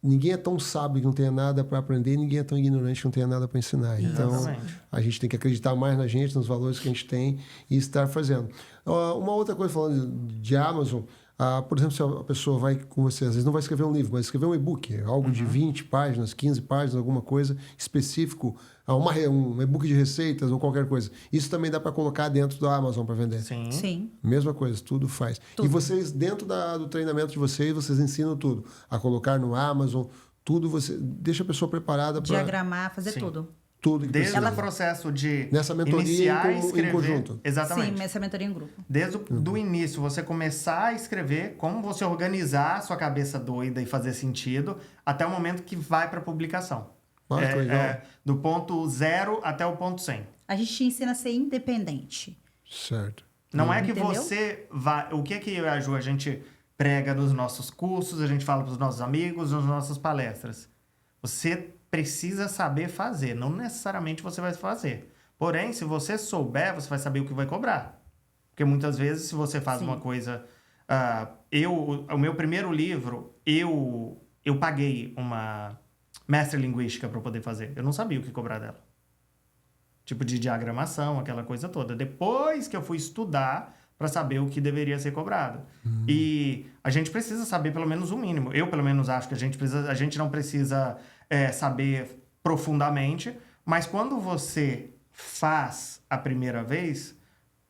ninguém é tão sábio que não tenha nada para aprender, ninguém é tão ignorante que não tenha nada para ensinar. Então, Exatamente. a gente tem que acreditar mais na gente, nos valores que a gente tem e estar fazendo. Uma outra coisa, falando de Amazon, por exemplo, se a pessoa vai com você, às vezes não vai escrever um livro, mas escrever um e-book, algo de 20 páginas, 15 páginas, alguma coisa específico, um e-book de receitas ou qualquer coisa. Isso também dá para colocar dentro da Amazon para vender. Sim. Sim. Mesma coisa, tudo faz. Tudo. E vocês, dentro do treinamento de vocês ensinam tudo. A colocar no Amazon, tudo você deixa a pessoa preparada para Diagramar, fazer Sim. tudo. tudo que Desde precisa. o processo de Nessa mentoria iniciar a em escrever. conjunto. Exatamente. Sim, essa mentoria em grupo. Desde do início, você começar a escrever, como você organizar a sua cabeça doida e fazer sentido, até o momento que vai para publicação. Ah, que legal. Do ponto 0 até o ponto 100. A gente te ensina a ser independente. Certo. Não é que Entendeu? você vai... O que eu e a Ju, a gente prega nos nossos cursos, a gente fala para os nossos amigos, nas nossas palestras. Você precisa saber fazer, não necessariamente você vai fazer. Porém, se você souber, você vai saber o que vai cobrar. Porque muitas vezes, se você faz Sim. uma coisa... o meu primeiro livro, eu paguei uma mestre linguística para poder fazer. Eu não sabia o que cobrar dela. Tipo de diagramação, aquela coisa toda. Depois que eu fui estudar para saber o que deveria ser cobrado. E a gente precisa saber pelo menos o mínimo. Eu, pelo menos, acho que a gente não precisa saber profundamente, mas quando você faz a primeira vez,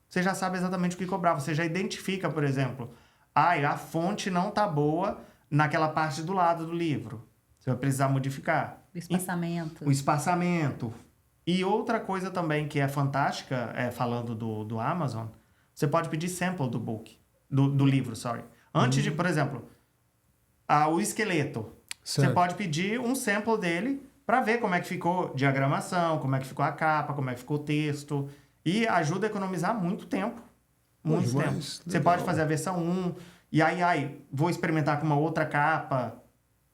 você já sabe exatamente o que cobrar. Você já identifica, por exemplo, a fonte não tá boa naquela parte do lado do livro. Você vai precisar modificar. O espaçamento. O espaçamento. E outra coisa também que é fantástica, falando do Amazon, você pode pedir sample do book, do livro, sorry. Antes de, por exemplo, o esqueleto. Certo. Você pode pedir um sample dele para ver como é que ficou diagramação, como é que ficou a capa, como é que ficou o texto. E ajuda a economizar muito tempo. Muito demais, tempo. legal. Você pode fazer a versão 1, e aí, vou experimentar com uma outra capa.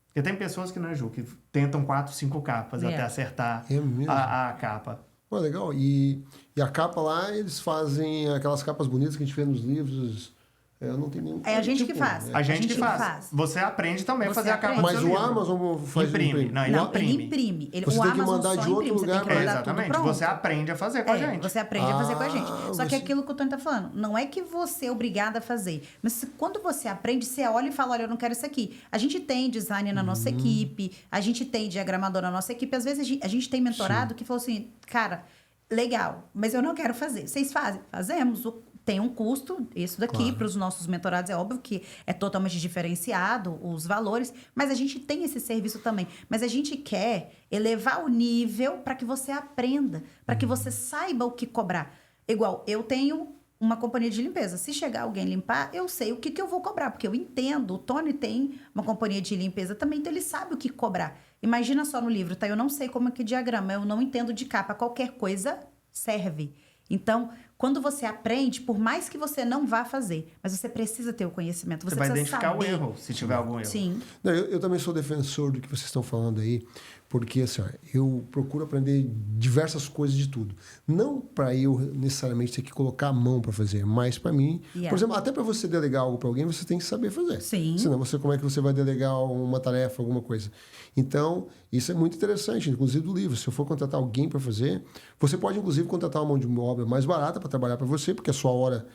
Porque tem pessoas que, né, Ju, que tentam 4, 5 capas até acertar É mesmo? a capa. Pô, legal. E a capa lá, eles fazem aquelas capas bonitas que a gente vê nos livros. Eu não tenho nenhum. É a gente que faz. A gente que faz. Você aprende também a Você fazer a capa aprende. do Mas seu o livro. Amazon faz Imprime. Não, ele Não, imprime. ele imprime. Você o tem que Amazon mandar só de outro imprime, lugar você tem que mandar tudo Exatamente. pronto. Você aprende a fazer com a gente. Você aprende a fazer com a gente. Só que você- aquilo que o Tony tá falando, não é que você é obrigada a fazer. Mas quando você aprende, você olha e fala, olha, eu não quero isso aqui. A gente tem design na nossa equipe, a gente tem diagramador na nossa equipe. Às vezes a gente tem mentorado que falou assim, cara, legal, mas eu não quero fazer. Vocês fazem? Fazemos. Tem um custo, isso daqui, Claro. para os nossos mentorados, é óbvio que é totalmente diferenciado os valores, mas a gente tem esse serviço também. Mas a gente quer elevar o nível para que você aprenda, para que você saiba o que cobrar. Igual, eu tenho uma companhia de limpeza. Se chegar alguém limpar, eu sei o que eu vou cobrar, porque eu entendo. O Tony tem uma companhia de limpeza também, então ele sabe o que cobrar. Imagina só no livro, tá? Eu não sei como é que diagrama, eu não entendo de capa. Qualquer coisa serve. Então, quando você aprende, por mais que você não vá fazer, mas você precisa ter o conhecimento, você Você vai precisa identificar saber. o erro, se tiver algum erro. Sim. Não, eu também sou defensor do que vocês estão falando aí, Porque assim, ó, eu procuro aprender diversas coisas de tudo. Não para eu necessariamente ter que colocar a mão para fazer, mas para mim, por exemplo, até para você delegar algo para alguém, você tem que saber fazer. Sim. Senão como é que você vai delegar uma tarefa, alguma coisa? Então, isso é muito interessante, inclusive do livro. Se eu for contratar alguém para fazer, você pode inclusive contratar uma mão de obra mais barata para trabalhar para você, porque a sua hora,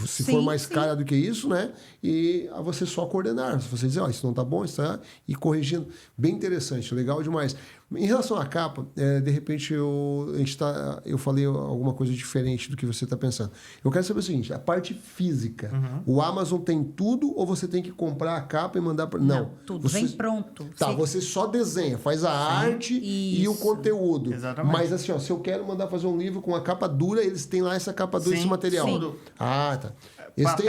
se for mais cara do que isso, né? E a você só coordenar. Se você dizer, isso não tá bom, isso tá... E corrigindo. Bem interessante, legal demais. Em relação à capa, de repente eu falei alguma coisa diferente do que você está pensando. Eu quero saber o seguinte, a parte física. O Amazon tem tudo ou você tem que comprar a capa e mandar para... Não, tudo. Vem pronto. Tá, você só desenha, faz a arte e o conteúdo. Exatamente. Mas assim, ó, se eu quero mandar fazer um livro com a capa dura, eles têm lá essa capa dura, esse material. Tudo. Ah, tá. Eles têm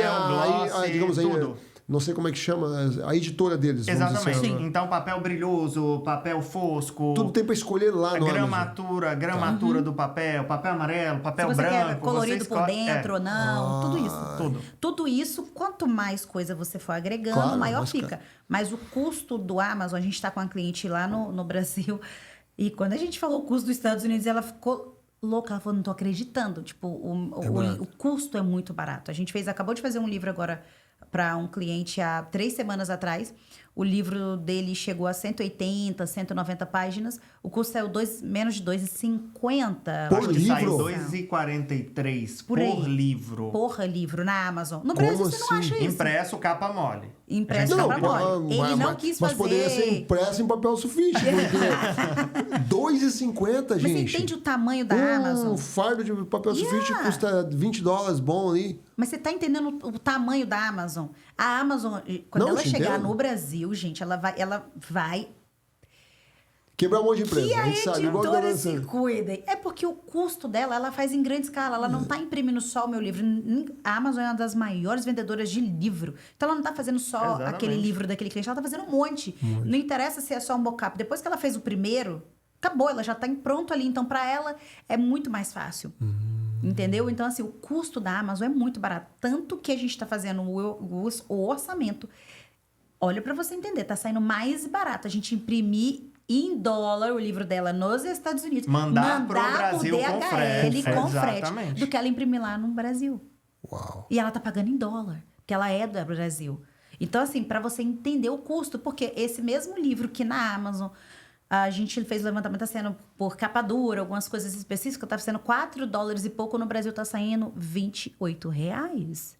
digamos aí, tudo. não sei como é que chama, a editora deles. Exatamente. Dizer assim, Então, papel brilhoso, papel fosco. tudo tem para escolher lá no gramatura do papel amarelo, papel Se você branco. quer colorido por dentro ou não, tudo isso. Tudo. Tudo isso, quanto mais coisa você for agregando, Claro, maior mais fica. caro. Mas o custo do Amazon, a gente está com uma cliente lá no Brasil, e quando a gente falou o custo dos Estados Unidos, ela ficou louca, ela falou, não tô acreditando. Tipo, o custo é muito barato. A gente acabou de fazer um livro agora para um cliente há 3 semanas atrás. O livro dele chegou a 180, 190 páginas. O custo saiu menos de R$2,50. Por livro? Saiu R$2,43 por livro. Por livro, na Amazon. No Como Brasil você não assim? acha isso. Impresso, capa mole. Impresso capa mole. Ele não quis fazer... Mas poderia ser impresso em papel sulfite, porque R$2,50, gente. Você entende o tamanho da Amazon? Um fardo de papel sulfite custa $20 bom ali. Mas você tá entendendo o tamanho da Amazon? A Amazon, quando ela chegar no Brasil, gente, ela vai quebrar um monte de empresa, que a gente sabe. Igual que editoras se cuidem. É porque o custo dela, ela faz em grande escala. Ela não tá imprimindo só o meu livro. A Amazon é uma das maiores vendedoras de livro. Então, ela não tá fazendo só aquele livro daquele cliente. Ela tá fazendo um monte. Não interessa se é só um mockup. Depois que ela fez o primeiro, acabou. Ela já tá pronto ali. Então, para ela, é muito mais fácil. Entendeu? Então, assim, o custo da Amazon é muito barato. Tanto que a gente está fazendo o orçamento. Olha para você entender, tá saindo mais barato a gente imprimir em dólar o livro dela nos Estados Unidos. Mandar pro Brasil com frete. Exatamente. Do que ela imprimir lá no Brasil. Uau. E ela tá pagando em dólar, porque ela é do Brasil. Então, assim, para você entender o custo, porque esse mesmo livro que na Amazon... A gente fez o levantamento, tá sendo por capa dura, algumas coisas específicas, tá sendo $4 e pouco, no Brasil tá saindo R$28.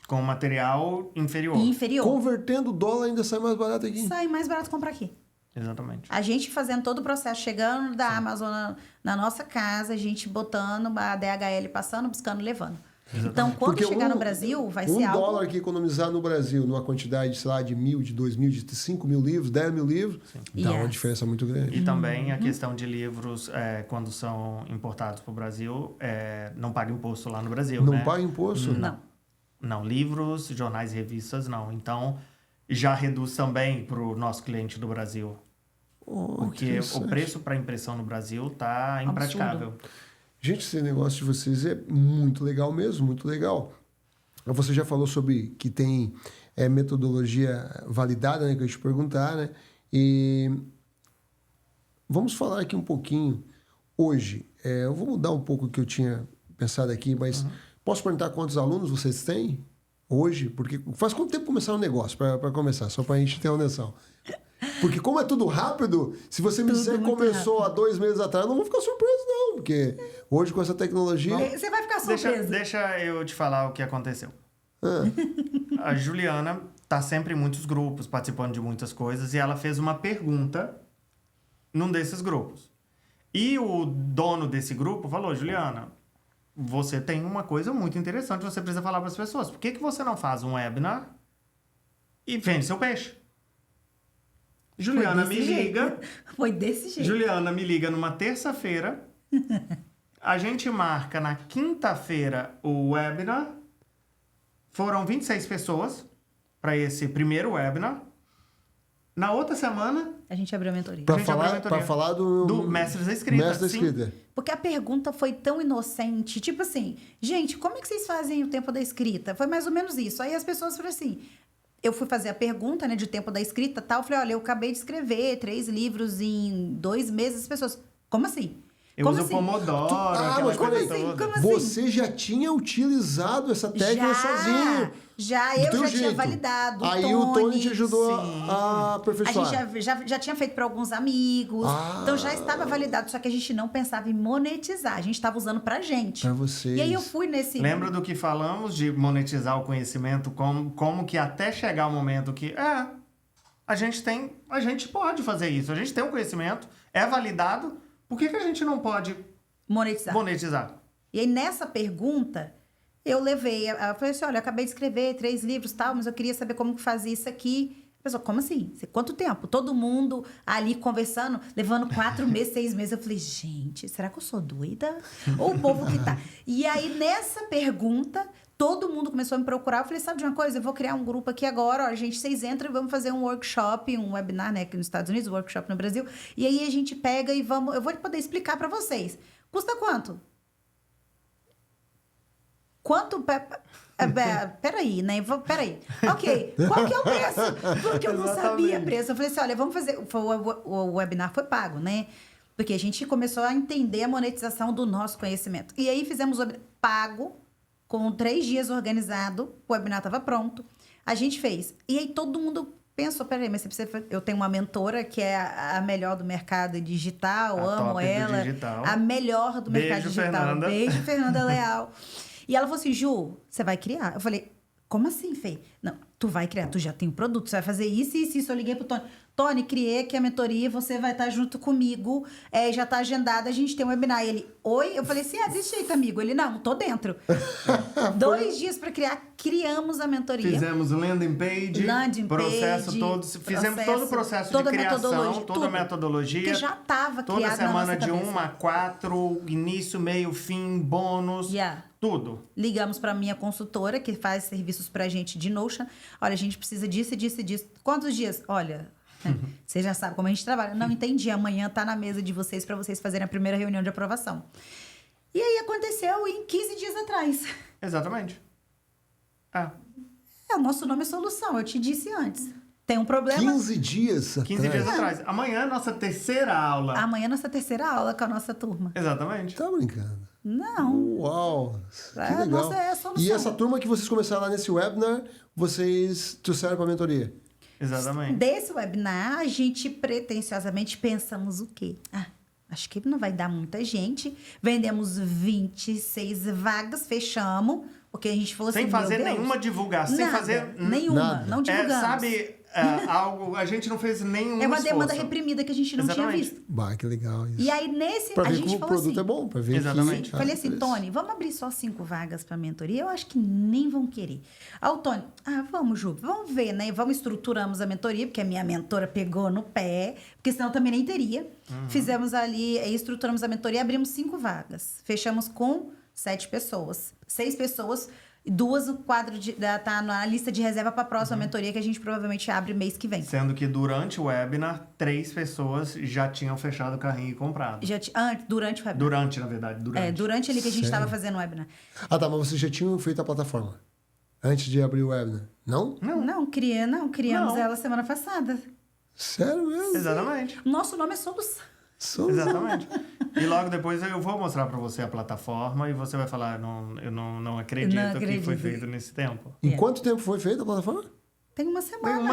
Com material inferior. Convertendo o dólar ainda sai mais barato aqui. Sai mais barato comprar aqui. Exatamente. A gente fazendo todo o processo, chegando da Amazon na nossa casa, a gente botando a DHL, passando, buscando, levando. Exatamente. Então, quando porque chegar no Brasil, vai ser algo... $1 que economizar no Brasil, numa quantidade, sei lá, de 1.000, de 2.000, de 5.000 livros, 10.000 livros, dá uma diferença muito grande. E também a questão de livros, quando são importados para o Brasil, não paga imposto lá no Brasil, Não né? paga imposto? Não, livros, jornais e revistas, não. Então, já reduz também para o nosso cliente do Brasil. Porque o preço para impressão no Brasil está impraticável. Gente, esse negócio de vocês é muito legal mesmo, muito legal. Você já falou sobre que tem metodologia validada, né, que eu ia te perguntar, né? E vamos falar aqui um pouquinho hoje. Eu vou mudar um pouco o que eu tinha pensado aqui, mas posso perguntar quantos alunos vocês têm hoje? Porque faz quanto tempo começaram o negócio, para começar, só para a gente ter uma noção. Porque como é tudo rápido, se você me disser que começou há 2 meses atrás, eu não vou ficar surpreso, não. Porque hoje, com essa tecnologia... Você vai ficar surpreso. Deixa eu te falar o que aconteceu. A Juliana tá sempre em muitos grupos, participando de muitas coisas, e ela fez uma pergunta num desses grupos. E o dono desse grupo falou, Juliana, você tem uma coisa muito interessante, você precisa falar para as pessoas. Por que você não faz um webinar e vende seu peixe? Juliana me liga. Foi desse jeito. Juliana me liga numa terça-feira. A gente marca na quinta-feira o webinar. Foram 26 pessoas para esse primeiro webinar. Na outra semana... A gente abriu a mentoria. Para falar do Mestres da Escrita. Mestre da Escrita. Porque a pergunta foi tão inocente. Tipo assim, gente, como é que vocês fazem o tempo da escrita? Foi mais ou menos isso. Aí as pessoas falaram assim... eu fui fazer a pergunta, né, de tempo da escrita e tal. Eu falei, olha, eu acabei de escrever 3 livros em 2 meses. As pessoas, como assim? Eu Como uso assim? Pomodoro, aquela mas coisa peraí, toda. Como assim? Você já tinha utilizado essa técnica sozinho. Já, do eu teu já jeito. tinha validado. Aí o Tony te ajudou sim. a A aperfeiçoar. gente já tinha feito para alguns amigos. Então já estava validado, só que a gente não pensava em monetizar. A gente estava usando pra gente. Pra vocês. E aí eu fui nesse. Lembra do que falamos de monetizar o conhecimento, como que até chegar o momento que a gente pode fazer isso, a gente tem um conhecimento, é validado, por que a gente não pode monetizar? E aí nessa pergunta, eu levei, eu falei assim, olha, eu acabei de escrever 3 livros e tal, mas eu queria saber como que fazia isso aqui. A pessoa, como assim? Quanto tempo? Todo mundo ali conversando, levando 4 meses, 6 meses. Eu falei, gente, será que eu sou doida? Ou o povo que tá? E aí, nessa pergunta, todo mundo começou a me procurar. Eu falei, sabe de uma coisa? Eu vou criar um grupo aqui agora. Ó, vocês entram e vamos fazer um workshop, um webinar, né? Aqui nos Estados Unidos, um workshop no Brasil. E aí, a gente pega e vamos... Eu vou poder explicar para vocês. Custa quanto? Quanto... Peraí, né? Peraí. Ok, qual que é o preço? Porque eu não sabia preço. Eu falei assim, olha, vamos fazer... O webinar foi pago, né? Porque a gente começou a entender a monetização do nosso conhecimento. E aí fizemos o webinar pago, com 3 dias organizado, o webinar estava pronto. A gente fez. E aí todo mundo pensou, peraí, mas você precisa... Eu tenho uma mentora que é a melhor do mercado digital, amo ela. A melhor do mercado digital. Fernanda. Beijo, Fernanda Leal. E ela falou assim, Ju, você vai criar? Eu falei, como assim, Fê? Não, tu vai criar, tu já tem o produto, você vai fazer isso e isso. Eu liguei pro Tony. Tony, criei aqui a mentoria, você vai estar junto comigo, já tá agendada, a gente tem um webinar. E ele, oi? Eu falei assim, deixa aí, amigo. Ele, não, tô dentro. 2 dias para criar, criamos a mentoria. Fizemos landing page, processo todo, fizemos todo o processo de criação, toda a metodologia. Que já estava toda criado na nossa semana de cabeça. 1 a 4, início, meio, fim, bônus, tudo. Ligamos para minha consultora, que faz serviços pra gente de Notion. Olha, a gente precisa disso, disso, disso. Quantos dias? Olha... Você já sabe como a gente trabalha. Não entendi. Amanhã tá na mesa de vocês para vocês fazerem a primeira reunião de aprovação. E aí aconteceu em 15 dias atrás. Exatamente. O nosso nome é solução. Eu te disse antes. Tem um problema. 15 dias 15 dias atrás. Amanhã é a nossa terceira aula. Amanhã é a nossa terceira aula com a nossa turma. Exatamente. Tá brincando? Não. Uau! Que legal. Nossa, é a solução. E essa turma que vocês começaram lá nesse webinar, vocês trouxeram para a mentoria? Exatamente. Desse webinar, a gente pretensiosamente pensamos o quê? Acho que não vai dar muita gente. Vendemos 26 vagas, fechamos, porque a gente falou assim, Sem fazer meu Deus, nenhuma divulgação, sem fazer... Nenhuma, nada. não divulgamos. Sabe, algo... A gente não fez nenhum É uma esforço. demanda reprimida que a gente não tinha visto. Bah, que legal isso. E aí, nesse... Pra a ver gente como o falou produto assim... é bom, pra ver Exatamente. que... Falei assim, Tony, vamos abrir só 5 vagas para mentoria? Eu acho que nem vão querer. Aí o Tony, vamos, Ju, vamos ver, né? Vamos estruturamos a mentoria, porque a minha mentora pegou no pé, porque senão eu também nem teria. Fizemos ali, estruturamos a mentoria, abrimos 5 vagas. Fechamos com 7 pessoas. 6 pessoas, 2 o quadro tá na lista de reserva para a próxima mentoria, que a gente provavelmente abre mês que vem. Sendo que durante o webinar, 3 pessoas já tinham fechado o carrinho e comprado. Durante o webinar. Durante, na verdade. Durante ali que a gente estava Sério? fazendo o webinar. Tá, mas vocês já tinham feito a plataforma? Antes de abrir o webinar? Não? Não, criamos ela semana passada. Sério mesmo? Exatamente. Nosso nome é Solução. Exatamente. E logo depois eu vou mostrar para você a plataforma e você vai falar, eu não acredito que foi feito nesse tempo. Em quanto tempo foi feita a plataforma? Tem uma semana. Tem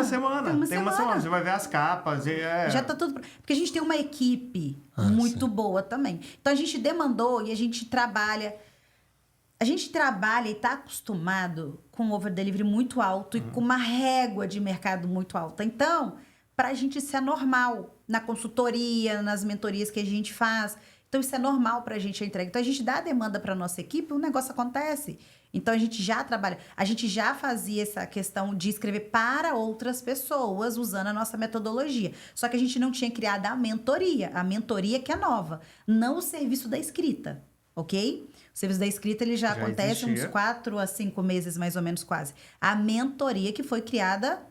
uma semana. Você vai ver as capas. Já tá tudo... Porque a gente tem uma equipe muito boa também. Então, a gente demandou e a gente trabalha... A gente trabalha e está acostumado com um over delivery muito alto e com uma régua de mercado muito alta. Então, para a gente isso é normal. Na consultoria, nas mentorias que a gente faz. Então, isso é normal para a gente a entrega. Então, a gente dá a demanda para a nossa equipe, o negócio acontece. Então, a gente já trabalha. A gente já fazia essa questão de escrever para outras pessoas usando a nossa metodologia. Só que a gente não tinha criado a mentoria. A mentoria que é nova. Não o serviço da escrita, ok? O serviço da escrita ele já acontece existia. uns 4 a 5 meses, mais ou menos, quase. A mentoria que foi criada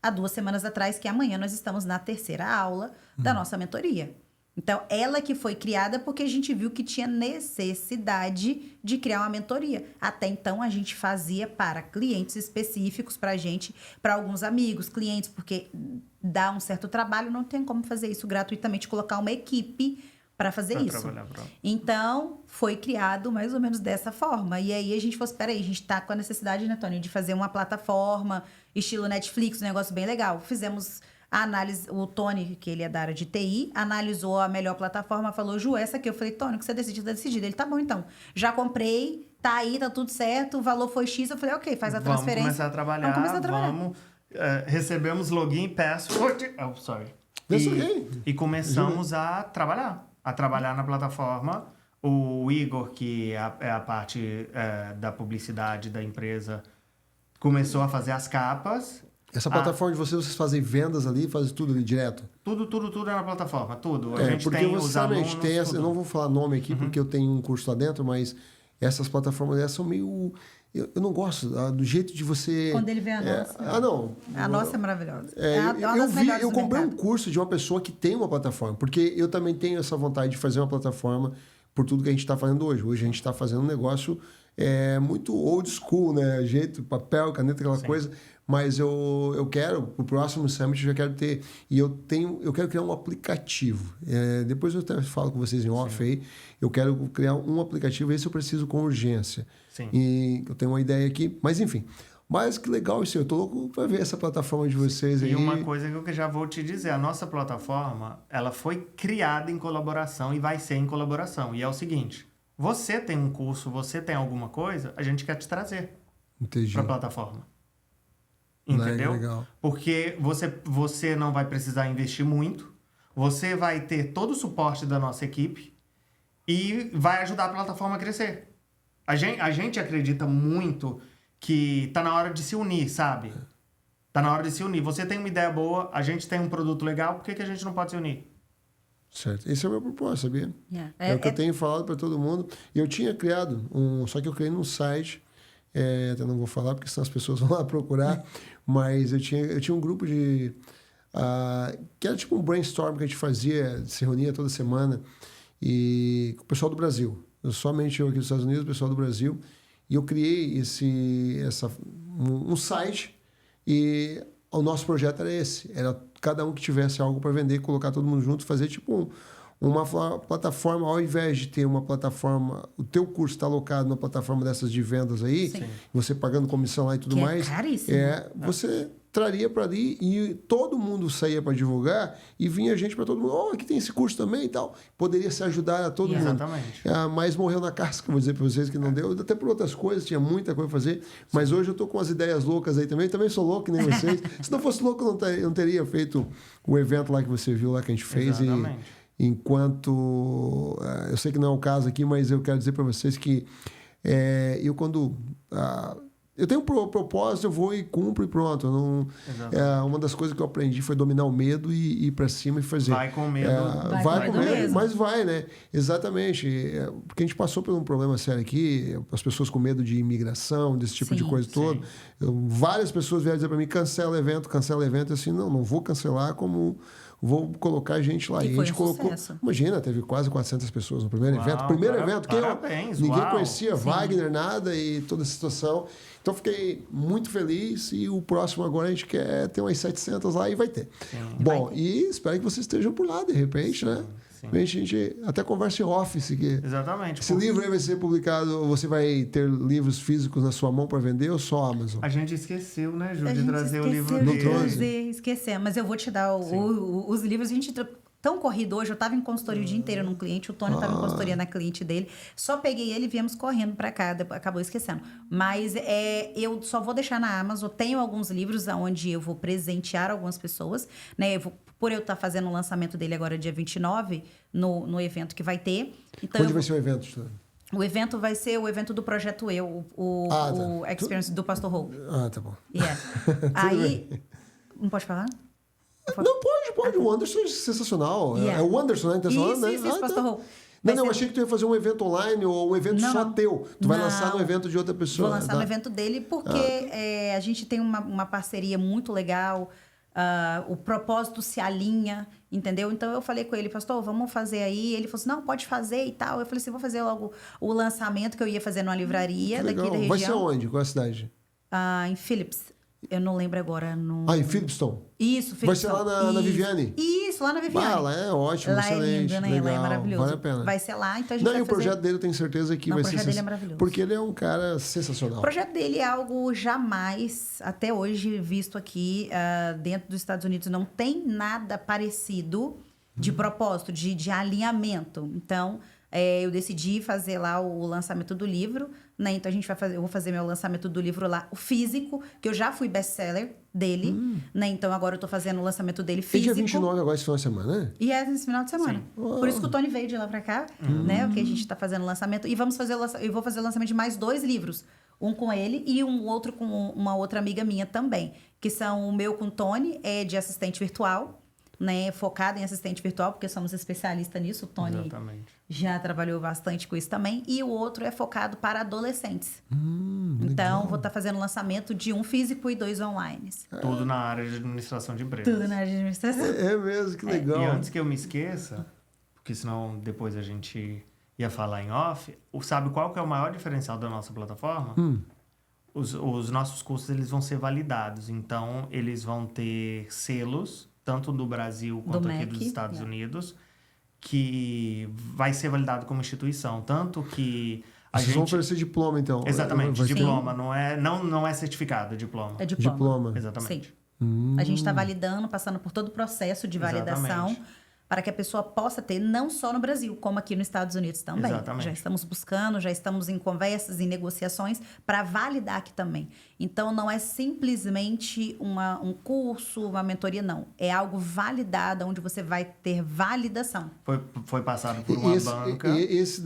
há 2 semanas atrás, que amanhã nós estamos na terceira aula da nossa mentoria. Então, ela que foi criada porque a gente viu que tinha necessidade de criar uma mentoria. Até então, a gente fazia para clientes específicos, para gente, para alguns amigos, clientes, porque dá um certo trabalho, não tem como fazer isso gratuitamente, colocar uma equipe para fazer Pra isso. trabalhar, pronto. Então, foi criado mais ou menos dessa forma. E aí, a gente falou, espera aí, a gente tá com a necessidade, né, Tony, de fazer uma plataforma, estilo Netflix, um negócio bem legal. Fizemos a análise, o Tony, que ele é da área de TI, analisou a melhor plataforma, falou, Ju, essa aqui. Eu falei, Tony, o que você decidiu, tá decidido. Ele, tá bom, então. Já comprei, tá aí, tá tudo certo, o valor foi X. Eu falei, ok, faz a transferência. Vamos começar a trabalhar. Recebemos login e password. Oh, sorry. E começamos a trabalhar na plataforma. O Igor, que é a parte da publicidade da empresa, começou a fazer as capas. Essa plataforma de vocês fazem vendas ali, fazem tudo ali direto? Tudo é na plataforma, tudo. A gente porque tem você os sabe, alunos, tem essa, eu tudo. não vou falar nome aqui porque eu tenho um curso lá dentro, mas essas plataformas dessas são meio... Eu não gosto do jeito de você... Quando ele vê a nossa. Não. A nossa é maravilhosa. Eu comprei um curso de uma pessoa que tem uma plataforma, porque eu também tenho essa vontade de fazer uma plataforma por tudo que a gente está fazendo hoje. Hoje a gente está fazendo um negócio muito old school, né? Jeito, papel, caneta, aquela coisa. Mas eu quero, o próximo Summit eu já quero ter. E eu quero criar um aplicativo. Depois eu até falo com vocês em off aí. Eu quero criar um aplicativo, esse eu preciso com urgência. Sim. E eu tenho uma ideia aqui, mas enfim. Mas que legal isso, eu tô louco para ver essa plataforma de vocês aí. E uma coisa que eu já vou te dizer, a nossa plataforma, ela foi criada em colaboração e vai ser em colaboração. E é o seguinte, você tem um curso, você tem alguma coisa, a gente quer te trazer para a plataforma. Entendeu? Legal. Porque você não vai precisar investir muito, você vai ter todo o suporte da nossa equipe e vai ajudar a plataforma a crescer. A gente acredita muito que tá na hora de se unir, sabe? Tá na hora de se unir. Você tem uma ideia boa, a gente tem um produto legal, por que a gente não pode se unir? Certo. Esse é o meu propósito, sabia? Yeah. É o que eu tenho falado para todo mundo. E eu tinha criado só que eu criei num site, até não vou falar porque senão as pessoas vão lá procurar, mas eu tinha um grupo de... que era tipo um brainstorm que a gente fazia, se reunia toda semana, e com o pessoal do Brasil. Somente eu aqui dos Estados Unidos, o pessoal do Brasil. E eu criei um site e o nosso projeto era esse. Era cada um que tivesse algo para vender, colocar todo mundo junto, fazer tipo uma plataforma, ao invés de ter uma plataforma, o teu curso está alocado numa plataforma dessas de vendas aí, Sim. você pagando comissão lá e tudo que mais. É caríssimo. Você traria para ali e todo mundo saía para divulgar e vinha gente para todo mundo, aqui tem esse curso também e tal. Poderia se ajudar a todo mundo. Exatamente. Mas morreu na casca, vou dizer para vocês que não deu, até por outras coisas, tinha muita coisa a fazer, mas hoje eu tô com as ideias loucas aí também sou louco que nem vocês. Se não fosse louco, eu não teria feito o evento lá que você viu lá que a gente fez. Exatamente. Enquanto eu sei que não é o caso aqui, mas eu quero dizer para vocês que eu quando eu tenho um propósito, eu vou e cumpro e pronto. Uma das coisas que eu aprendi foi dominar o medo e ir para cima e fazer. Vai com medo. Vai com medo, mesmo. mas vai, né? Exatamente. Porque a gente passou por um problema sério aqui, as pessoas com medo de imigração, desse tipo de coisa toda. Várias pessoas vieram dizer para mim, cancela evento. Eu assim, não vou cancelar como... Vou colocar gente lá. E a foi gente um colocou. sucesso. Imagina, teve quase 400 pessoas no primeiro evento. Primeiro evento, parabéns, ninguém conhecia Sim. Wagner, nada e toda a situação. Então fiquei muito feliz e o próximo agora a gente quer ter umas 700 lá e vai ter. Sim. Bom, e espero que vocês estejam por lá de repente, né? Sim. A gente até conversa em office. Exatamente. Esse livro aí vai ser publicado, você vai ter livros físicos na sua mão para vender ou só Amazon? A gente esqueceu, né, Ju, A de gente trazer o livro esqueceu dele. de trazer, esquecemos. Mas eu vou te dar os livros. A gente tão corrido hoje. Eu estava em consultoria o dia inteiro num cliente. O Tony estava em consultoria na cliente dele. Só peguei ele e viemos correndo para cá. Acabou esquecendo. Mas eu só vou deixar na Amazon. Tenho alguns livros onde eu vou presentear algumas pessoas. Né? Por eu estar fazendo o lançamento dele agora dia 29, no evento que vai ter. Então, Onde vai ser o evento? O evento vai ser o evento do Projeto Eu, o Experience do Pastor Hope. Tá bom. Yeah. Aí... Não pode falar? Não, pode. O Anderson é sensacional. Yeah. É o Anderson, né? Isso, Pastor Hope. Não, achei que tu ia fazer um evento online ou um evento só teu. Tu vai lançar no evento de outra pessoa. Vou lançar no evento dele porque a gente tem uma parceria muito legal. o propósito se alinha, entendeu? Então eu falei com ele, pastor, vamos fazer aí. Ele falou assim, não, pode fazer e tal. Eu falei assim, vou fazer logo o lançamento que eu ia fazer numa livraria Que daqui legal. da região. Vai ser onde? Qual é a cidade? Em Phillips. Eu não lembro agora. Em Phillipston? Isso, Vai ser lá na Isso. Viviane? Isso, lá na Viviane. Lá é ótimo, lá excelente. é lindo, né? Legal, Lá é maravilhoso. Vale a pena. Vai ser lá, então a gente Não, vai e o fazer... projeto dele eu tenho certeza que Não, vai o ser... projeto dele é maravilhoso. Porque ele é um cara sensacional. O projeto dele é algo jamais, até hoje, visto aqui dentro dos Estados Unidos. Não tem nada parecido de propósito, de alinhamento. Então, eu decidi fazer lá o lançamento do livro, né? Então, eu vou fazer meu lançamento do livro lá, o físico, que eu já fui best-seller dele, né? Então, agora eu tô fazendo o lançamento dele E físico. dia 29 agora, esse final de semana, né? E é nesse final de semana. Sim. Por isso que o Tony veio de lá pra cá, né? Porque a gente tá fazendo o lançamento. E eu vou fazer o lançamento de mais 2 livros. Um com ele e um outro com uma outra amiga minha também. Que são o meu com o Tony, de assistente virtual, né? Focado em assistente virtual, porque somos especialistas nisso. O Tony Exatamente. já trabalhou bastante com isso também. E o outro é focado para adolescentes. Legal. Então, vou estar fazendo o lançamento de um físico e 2 online. Tudo na área de administração de empresas. Tudo na administração. É mesmo, que legal. E antes que eu me esqueça, porque senão depois a gente ia falar em off, sabe qual que é o maior diferencial da nossa plataforma? Os nossos cursos eles vão ser validados. Então, eles vão ter selos, tanto do Brasil quanto aqui dos Estados Unidos, que vai ser validado como instituição. Tanto que Vocês vão oferecer diploma, então. Exatamente, Vai ter- diploma. Não é certificado, é diploma. É diploma. Diploma. Exatamente. Sim. A gente está validando, passando por todo o processo de validação Exatamente. para que a pessoa possa ter, não só no Brasil, como aqui nos Estados Unidos também. Exatamente. Já estamos buscando, já estamos em conversas, em negociações para validar aqui também. Então, não é simplesmente um curso, uma mentoria, não. É algo validado, onde você vai ter validação. Foi passado por uma banca. Esse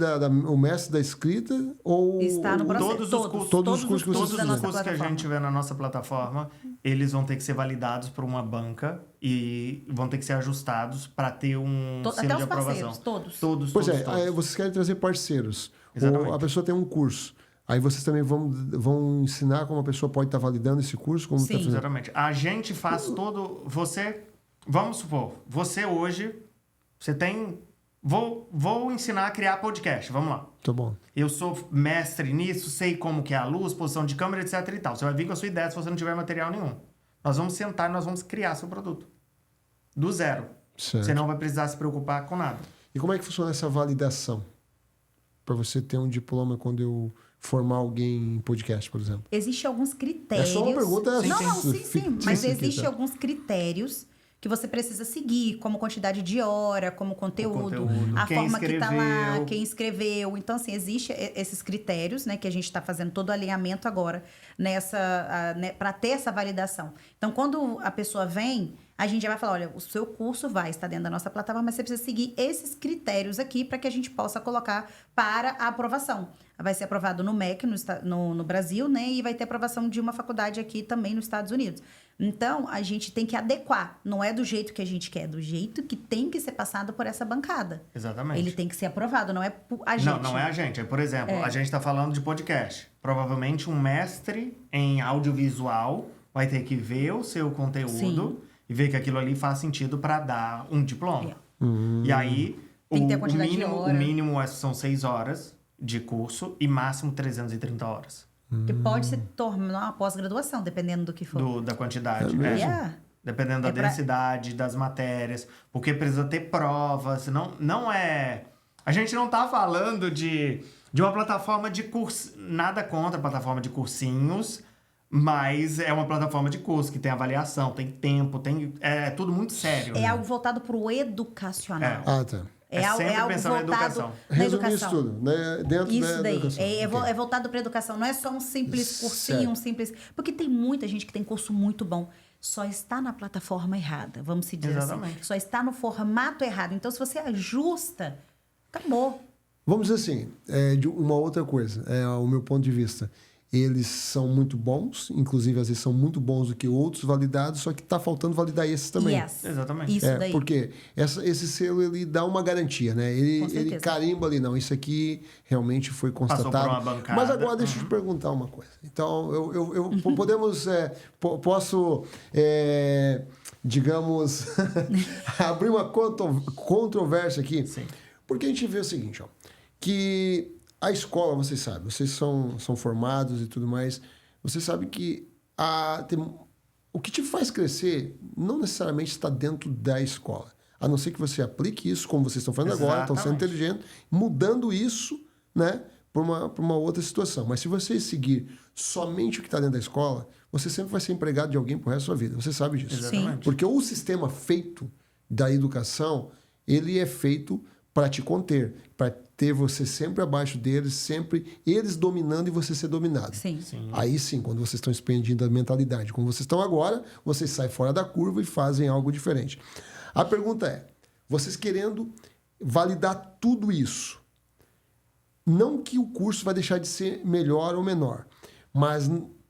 o mestre da escrita ou... Está no processo. Todos os cursos que vocês Todos os fizeram. cursos que a gente tiver na nossa plataforma, eles vão ter que ser validados por uma banca e vão ter que ser ajustados para ter um selo Até de os aprovação. parceiros, todos. Todos, Pois todos, é, todos. aí vocês querem trazer parceiros. Exatamente. Ou a pessoa tem um curso. Aí vocês também vão ensinar como a pessoa pode estar validando esse curso? Como Sim. tá fazendo? Exatamente. A gente faz todo... Vamos supor, você hoje, você tem... Vou ensinar a criar podcast, vamos lá. Tá bom. Eu sou mestre nisso, sei como que é a luz, posição de câmera, etc e tal. Você vai vir com a sua ideia se você não tiver material nenhum. Nós vamos sentar e nós vamos criar seu produto. Do zero. Certo. Você não vai precisar se preocupar com nada. E como é que funciona essa validação? Para você ter um diploma quando eu formar alguém em podcast, por exemplo. Existem alguns critérios. É só uma pergunta Não, sim. fictícia Mas aqui, existem tá? alguns critérios que você precisa seguir, como quantidade de hora, como conteúdo, a quem forma que tá lá, escreveu. quem escreveu. Então, assim, existem esses critérios, né, que a gente está fazendo todo o alinhamento agora para ter essa validação. Então, quando a pessoa vem, a gente já vai falar, olha, o seu curso vai estar dentro da nossa plataforma, mas você precisa seguir esses critérios aqui para que a gente possa colocar para a aprovação. Vai ser aprovado no MEC, no Brasil, né? E vai ter aprovação de uma faculdade aqui também nos Estados Unidos. Então, a gente tem que adequar. Não é do jeito que a gente quer, é do jeito que tem que ser passado por essa bancada. Exatamente. Ele tem que ser aprovado, não é a gente. Não é a gente. Por exemplo, a gente está falando de podcast. Provavelmente um mestre em audiovisual vai ter que ver o seu conteúdo Sim. e ver que aquilo ali faz sentido para dar um diploma. E aí, Tem que ter a quantidade de o hora. mínimo são 6 horas de curso e máximo 330 horas. Que pode se tornar uma pós-graduação, dependendo do que for. Da quantidade. É mesmo? Yeah. Dependendo da densidade das matérias. Porque precisa ter provas. Não é... A gente não tá falando de uma plataforma de curso... Nada contra a plataforma de cursinhos, mas é uma plataforma de curso que tem avaliação, tem tempo, é tudo muito sério. É algo voltado para o educacional. Ah, tá. É algo pensando na voltado educação. na Resumir educação. isso tudo, né? Dentro Isso da daí. educação. Ok. É voltado para educação. Não é só um simples cursinho, Certo. um simples... Porque tem muita gente que tem curso muito bom. Só está na plataforma errada, vamos se dizer Exatamente. assim. Só está no formato errado. Então, se você ajusta, acabou. Vamos dizer assim, de uma outra coisa, o meu ponto de vista. eles são muito bons, inclusive às vezes são muito bons do que outros validados, só que está faltando validar esses também. Yes. Exatamente. Isso daí. Porque esse selo ele dá uma garantia, né? Ele carimba ali, não, isso aqui realmente foi constatado. Passou por uma bancada. Mas agora deixa eu te perguntar uma coisa. Então, podemos, posso, digamos, abrir uma controvérsia aqui? Sim. Porque a gente vê o seguinte, ó, que a escola, vocês sabem, vocês são formados e tudo mais, você sabe que o que te faz crescer não necessariamente está dentro da escola. A não ser que você aplique isso, como vocês estão fazendo agora, estão sendo inteligentes, mudando isso, né, para uma outra situação. Mas se você seguir somente o que está dentro da escola, você sempre vai ser empregado de alguém pro resto da sua vida. Você sabe disso. Exatamente. Porque o sistema feito da educação, ele é feito para te conter, para ter você sempre abaixo deles, sempre eles dominando e você ser dominado. Sim. Aí sim, quando vocês estão expandindo a mentalidade, como vocês estão agora, vocês saem fora da curva e fazem algo diferente. A pergunta é, vocês querendo validar tudo isso, não que o curso vai deixar de ser melhor ou menor, mas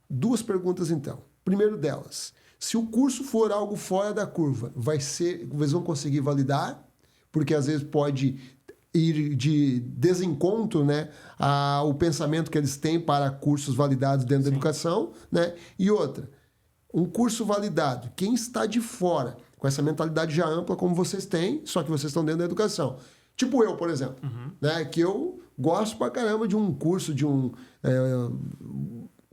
duas perguntas então. Primeiro delas, se o curso for algo fora da curva, vocês vão conseguir validar? Porque às vezes pode ir de desencontro, né, ao pensamento que eles têm para cursos validados dentro da educação, né? E outra, um curso validado, quem está de fora, com essa mentalidade já ampla como vocês têm, só que vocês estão dentro da educação. Tipo eu, por exemplo, né, que eu gosto pra caramba de um curso,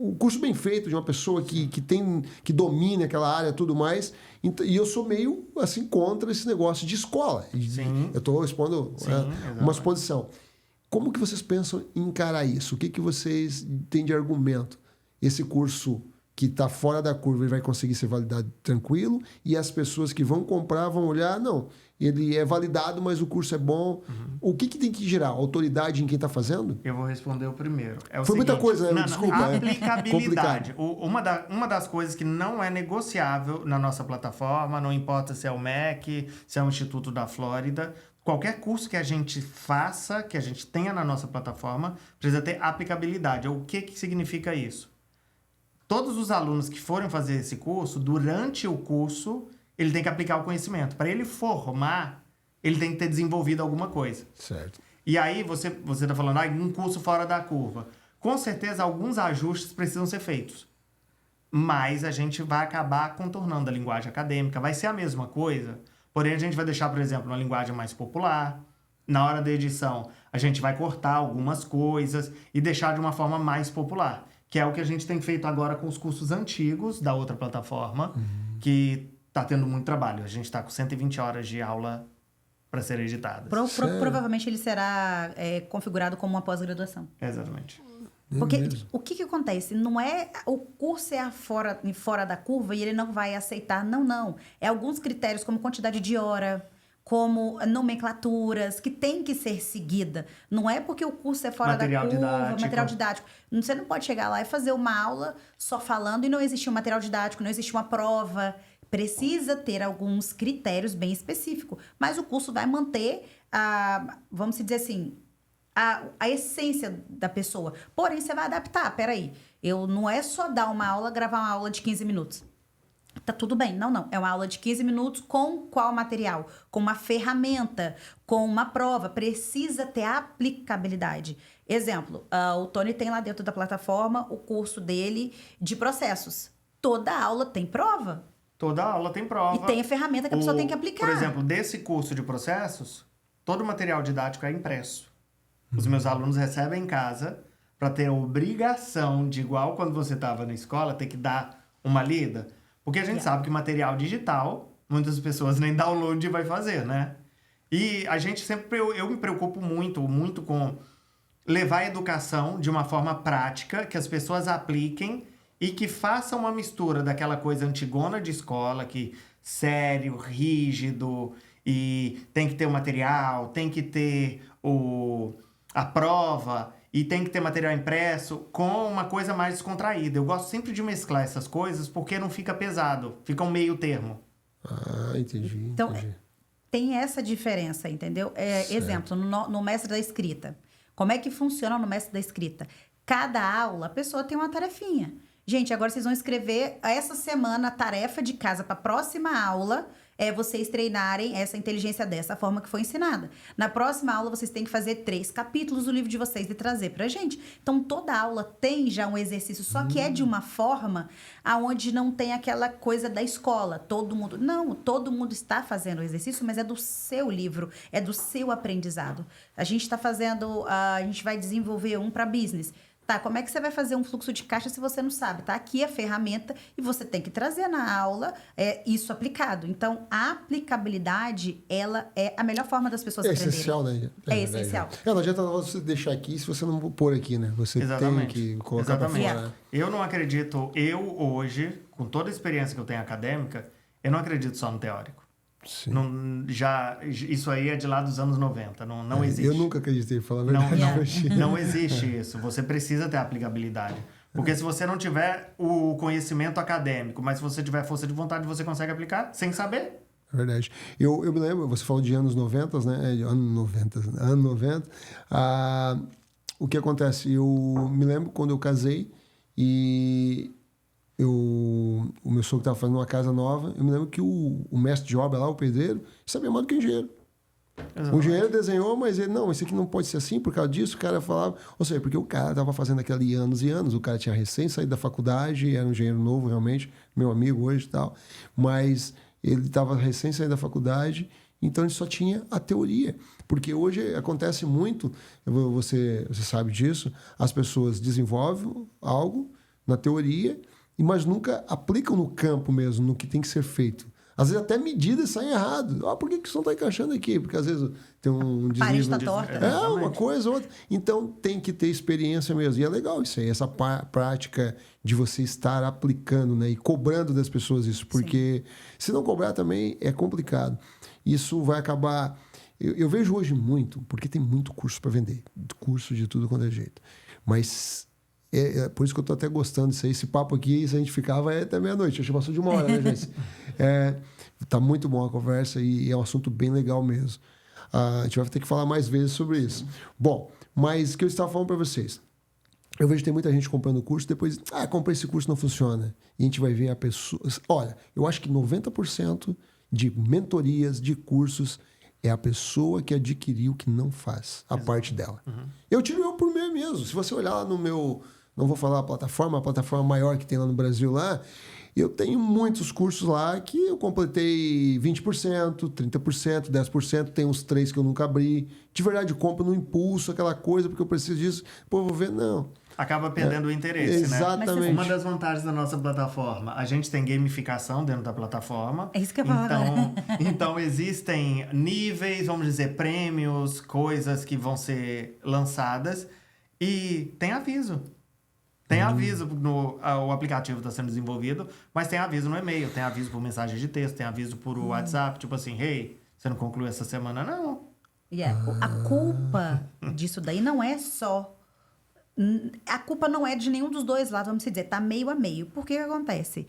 um curso bem feito, de uma pessoa que domine aquela área e tudo mais. E eu sou meio, assim, contra esse negócio de escola. Sim. Eu estou expondo uma exposição. Como que vocês pensam em encarar isso? O que vocês têm de argumento? Esse curso que está fora da curva, ele vai conseguir ser validado tranquilo, e as pessoas que vão comprar vão olhar, não, ele é validado, mas o curso é bom. O que tem que gerar? Autoridade em quem está fazendo? Eu vou responder o primeiro. Foi muita coisa, né? Desculpa. Aplicabilidade. Uma das coisas que não é negociável na nossa plataforma, não importa se é o MEC, se é o Instituto da Flórida, qualquer curso que a gente faça, que a gente tenha na nossa plataforma, precisa ter aplicabilidade. O que significa isso? Todos os alunos que forem fazer esse curso, durante o curso, ele tem que aplicar o conhecimento. Para ele formar, ele tem que ter desenvolvido alguma coisa. Certo. E aí, você está falando, um curso fora da curva. Com certeza, alguns ajustes precisam ser feitos. Mas a gente vai acabar contornando a linguagem acadêmica. Vai ser a mesma coisa, porém a gente vai deixar, por exemplo, uma linguagem mais popular. Na hora da edição, a gente vai cortar algumas coisas e deixar de uma forma mais popular. Que é o que a gente tem feito agora com os cursos antigos da outra plataforma, que está tendo muito trabalho. A gente está com 120 horas de aula para ser editadas. Provavelmente ele será configurado como uma pós-graduação. Exatamente. Porque o que acontece? Não é o curso é fora da curva e ele não vai aceitar. Não. É alguns critérios, como quantidade de hora, como nomenclaturas, que tem que ser seguida. Não é porque o curso é fora da curva, material didático. Você não pode chegar lá e fazer uma aula só falando e não existe um material didático, não existe uma prova. Precisa ter alguns critérios bem específicos. Mas o curso vai manter, vamos dizer assim, a essência da pessoa. Porém, você vai adaptar. Peraí, não é só dar uma aula, gravar uma aula de 15 minutos. Tá tudo bem. Não. É uma aula de 15 minutos com qual material? Com uma ferramenta, com uma prova. Precisa ter aplicabilidade. Exemplo, o Tony tem lá dentro da plataforma o curso dele de processos. Toda aula tem prova. Toda aula tem prova. E tem a ferramenta que a pessoa tem que aplicar. Por exemplo, desse curso de processos, todo o material didático é impresso. Os meus alunos recebem em casa para ter a obrigação de, igual quando você estava na escola, ter que dar uma lida. Porque a gente sabe que material digital, muitas pessoas nem download vai fazer, né? E a gente sempre... Eu me preocupo muito com levar a educação de uma forma prática, que as pessoas apliquem e que façam uma mistura daquela coisa antigona de escola, que sério, rígido, e tem que ter o material, tem que ter a prova... E tem que ter material impresso com uma coisa mais descontraída. Eu gosto sempre de mesclar essas coisas porque não fica pesado. Fica um meio termo. Entendi. Então, tem essa diferença, entendeu? Exemplo, no mestre da escrita. Como é que funciona no mestre da escrita? Cada aula, a pessoa tem uma tarefinha. Gente, agora vocês vão escrever essa semana a tarefa de casa para a próxima aula é vocês treinarem essa inteligência dessa forma que foi ensinada. Na próxima aula, vocês têm que fazer 3 capítulos do livro de vocês e trazer pra gente. Então, toda aula tem já um exercício, só que é de uma forma aonde não tem aquela coisa da escola. Todo mundo está fazendo o exercício, mas é do seu livro, é do seu aprendizado. A gente a gente vai desenvolver um para business. Tá, como é que você vai fazer um fluxo de caixa se você não sabe? Tá aqui a ferramenta e você tem que trazer na aula isso aplicado. Então, a aplicabilidade, ela é a melhor forma das pessoas aprenderem. Essencial, né? É essencial. Não adianta você deixar aqui se você não pôr aqui, né? Você tem que colocar para fora. Eu não acredito, hoje, com toda a experiência que eu tenho acadêmica, eu não acredito só no teórico. Não, isso aí é de lá dos anos 90, não existe. Eu nunca acreditei, falando a verdade. Não existe isso. Você precisa ter aplicabilidade. Porque se você não tiver o conhecimento acadêmico, mas se você tiver força de vontade, você consegue aplicar sem saber. É verdade. Eu me lembro, você falou de anos 90, né? Anos 90. O que acontece? Eu me lembro quando eu casei e... o meu sogro estava fazendo uma casa nova. Eu me lembro que o mestre de obra lá, o pedreiro, sabia mais do que o engenheiro. Exatamente. O engenheiro desenhou, mas ele, não, isso aqui não pode ser assim por causa disso. O cara falava, ou seja, porque o cara estava fazendo aquilo ali anos e anos. O cara tinha recém saído da faculdade, era um engenheiro novo realmente, meu amigo hoje e tal. Mas ele estava recém saído da faculdade, então ele só tinha a teoria. Porque hoje acontece muito, você sabe disso, as pessoas desenvolvem algo na teoria, mas nunca aplicam no campo mesmo, no que tem que ser feito. Às vezes até medidas saem errado. Por que isso não está encaixando aqui? Porque às vezes tem um desnível... Parede está torta. Uma coisa, outra. Então tem que ter experiência mesmo. E é legal isso aí, essa prática de você estar aplicando, né? E cobrando das pessoas isso. Porque se não cobrar também é complicado. Isso vai acabar... Eu vejo hoje muito, porque tem muito curso para vender. Curso de tudo quanto é jeito. Mas... por isso que eu estou até gostando disso aí. Esse papo aqui, se a gente ficava até meia-noite. Acho que passou de 1 hora, né, gente? Tá muito bom a conversa e é um assunto bem legal mesmo. A gente vai ter que falar mais vezes sobre isso. Bom, mas o que eu estava falando para vocês. Eu vejo que tem muita gente comprando curso, depois, comprei esse curso, não funciona. E a gente vai ver a pessoa... Olha, eu acho que 90% de mentorias, de cursos, é a pessoa que adquiriu que não faz a parte dela. Eu tiro eu por mim mesmo. Se você olhar lá no meu... Não vou falar a plataforma maior que tem lá no Brasil lá. Eu tenho muitos cursos lá que eu completei 20%, 30%, 10%. Tem uns 3 que eu nunca abri. De verdade, compro no impulso, aquela coisa, porque eu preciso disso. Pô, vou ver, não. Acaba perdendo o interesse, exatamente, né? Uma das vantagens da nossa plataforma, a gente tem gamificação dentro da plataforma. É isso que eu falo agora. Então, existem níveis, vamos dizer, prêmios, coisas que vão ser lançadas e tem aviso. Tem aviso o aplicativo está sendo desenvolvido, mas tem aviso no e-mail, tem aviso por mensagem de texto, tem aviso por WhatsApp, tipo assim, hey, você não concluiu essa semana, não. A culpa disso daí não é só... A culpa não é de nenhum dos dois lados, vamos dizer, tá meio a meio. Por que acontece?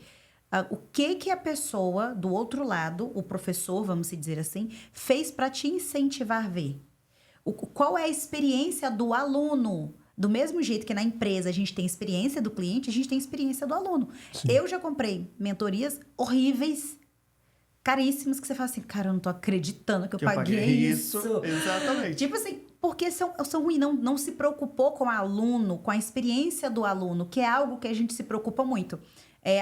O que a pessoa do outro lado, o professor, vamos dizer assim, fez para te incentivar a ver? Qual é a experiência do aluno? Do mesmo jeito que na empresa a gente tem experiência do cliente, a gente tem experiência do aluno. Sim. Eu já comprei mentorias horríveis, caríssimas, que você fala assim, cara, eu não tô acreditando que eu paguei isso. Exatamente. Tipo assim, porque são ruins, não se preocupou com o aluno, com a experiência do aluno, que é algo que a gente se preocupa muito.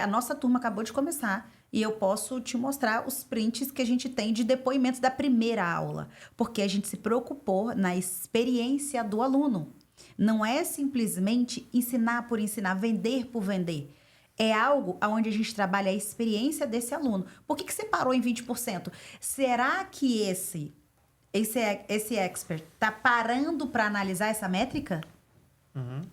A nossa turma acabou de começar e eu posso te mostrar os prints que a gente tem de depoimentos da primeira aula, porque a gente se preocupou na experiência do aluno. Não é simplesmente ensinar por ensinar, vender por vender. É algo onde a gente trabalha a experiência desse aluno. Por que você parou em 20%? Será que esse expert está parando para analisar essa métrica?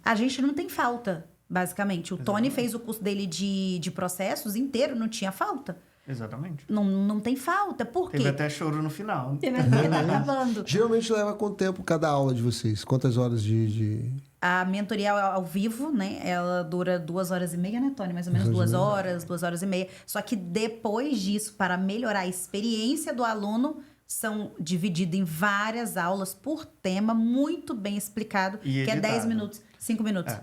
A gente não tem falta, basicamente. O Tony fez o curso dele de processos inteiro, não tinha falta. Exatamente. Não tem falta. Por quê? Teve até choro no final. Tá acabando. Geralmente leva quanto tempo cada aula de vocês? Quantas horas de... A mentoria ao vivo, né? Ela dura 2h30, né, Tony? Mais ou menos 2 horas, 2h30. Só que depois disso, para melhorar a experiência do aluno, são divididos em várias aulas por tema, muito bem explicado, e que editado. é 10 minutos, 5 minutos.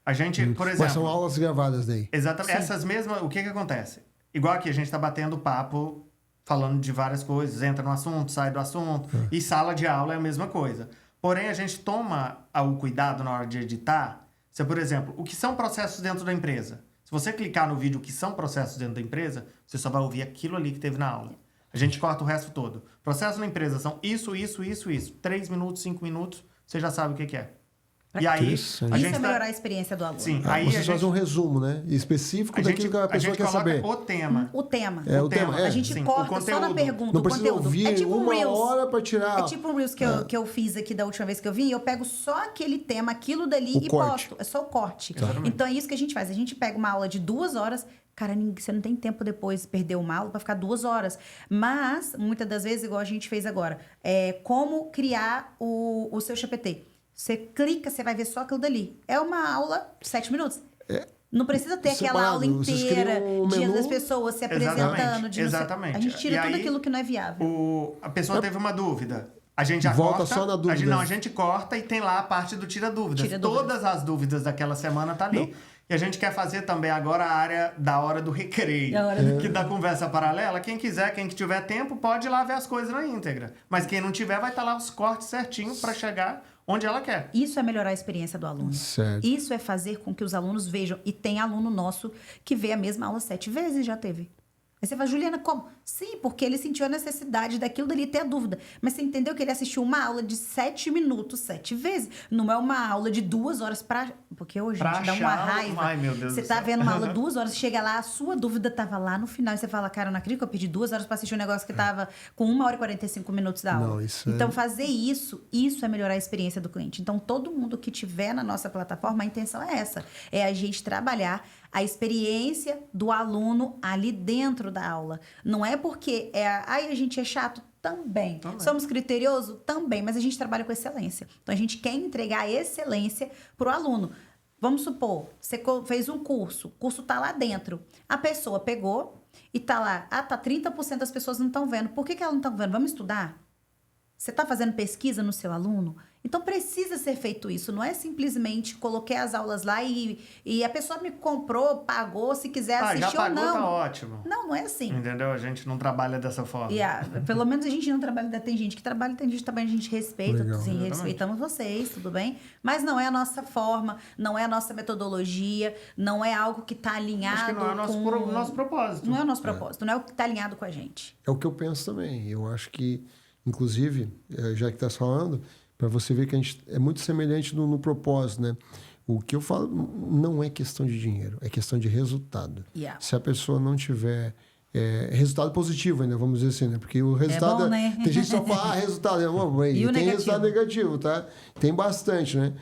A gente, por exemplo... Mas são aulas gravadas daí. Exatamente. Essas mesmas... O que acontece? Igual aqui, a gente tá batendo papo, falando de várias coisas, entra no assunto, sai do assunto, e sala de aula é a mesma coisa. Porém, a gente toma o cuidado na hora de editar. Se, por exemplo, o que são processos dentro da empresa? Se você clicar no vídeo o que são processos dentro da empresa, você só vai ouvir aquilo ali que teve na aula. A gente corta o resto todo. Processos na empresa são isso. 3 minutos, 5 minutos, você já sabe o que é. E aí, Isso é melhorar a experiência do aluno. Sim, aí Vocês fazem um resumo, né? Específico daquilo que a pessoa quer saber. O tema. O tema. O tema. A gente sim, corta só na pergunta. Não precisa ouvir é tipo um uma Reels. hora para tirar... É tipo um Reels que eu fiz aqui da última vez que eu vim. Eu pego só aquele tema, aquilo dali O e corte. posto. É só o corte. Exatamente. Então é isso que a gente faz. A gente pega uma aula de 2 horas... Cara, você não tem tempo depois de perder uma aula para ficar 2 horas. Mas, muitas das vezes, igual a gente fez agora, como criar o seu GPT. Você clica, você vai ver só aquilo dali. É uma aula de 7 minutos. Não precisa ter aquela Separado, aula inteira, dia das pessoas se apresentando. Exatamente. A gente tira E tudo aí, aquilo que não é viável. A pessoa teve uma dúvida. A gente já Volta corta. só na dúvida. A gente corta e tem lá a parte do tira dúvidas. Todas as dúvidas daquela semana tá ali. Não. E a gente quer fazer também agora a área da hora do recreio. Que da conversa paralela. Quem quiser, quem tiver tempo, pode ir lá ver as coisas na íntegra. Mas quem não tiver, vai estar lá os cortes certinho para chegar onde ela quer. Isso é melhorar a experiência do aluno. Certo. Isso é fazer com que os alunos vejam. E tem aluno nosso que vê a mesma aula 7 vezes, já teve. Aí você fala, Juliana, como? Sim, porque ele sentiu a necessidade daquilo dali ter a dúvida. Mas você entendeu que ele assistiu uma aula de 7 minutos 7 vezes. Não é uma aula de 2 horas pra... Porque hoje Pra a gente dá uma achar... raiva. Ai, meu Deus você do tá céu. vendo uma aula 2 horas, chega lá, a sua dúvida tava lá no final. E você fala, cara, eu não acredito que eu perdi 2 horas pra assistir um negócio que tava com 1 hora e 45 minutos da aula. Não, isso então, fazer isso é melhorar a experiência do cliente. Então, todo mundo que tiver na nossa plataforma, a intenção é essa. É a gente trabalhar a experiência do aluno ali dentro da aula. Não é porque a gente é chato também. Somos criteriosos também, mas a gente trabalha com excelência. Então a gente quer entregar excelência para o aluno. Vamos supor, você fez um curso, o curso tá lá dentro. A pessoa pegou e tá lá, 30% das pessoas não estão vendo. Por que elas não estão vendo? Vamos estudar? Você está fazendo pesquisa no seu aluno? Então, precisa ser feito isso. Não é simplesmente coloquei as aulas lá e a pessoa me comprou, pagou, se quiser assistir já ou pagou, não. tá ótimo. Não é assim. Entendeu? A gente não trabalha dessa forma. Pelo menos a gente não trabalha... Tem gente que trabalha, tem gente também a gente respeita. Legal. Sim, respeitamos vocês, tudo bem? Mas não é a nossa forma, não é a nossa metodologia, não é algo que está alinhado Acho que não é o nosso propósito. Não é o nosso propósito, não é o que está alinhado com a gente. É o que eu penso também. Eu acho que, inclusive, já que está falando, para você ver que a gente é muito semelhante no propósito, né? O que eu falo não é questão de dinheiro, é questão de resultado. Se a pessoa não tiver resultado positivo ainda, vamos dizer assim, né? Porque o resultado... bom, né? Tem gente que só fala, resultado... E tem negativo? resultado negativo, tá? Tem bastante, né?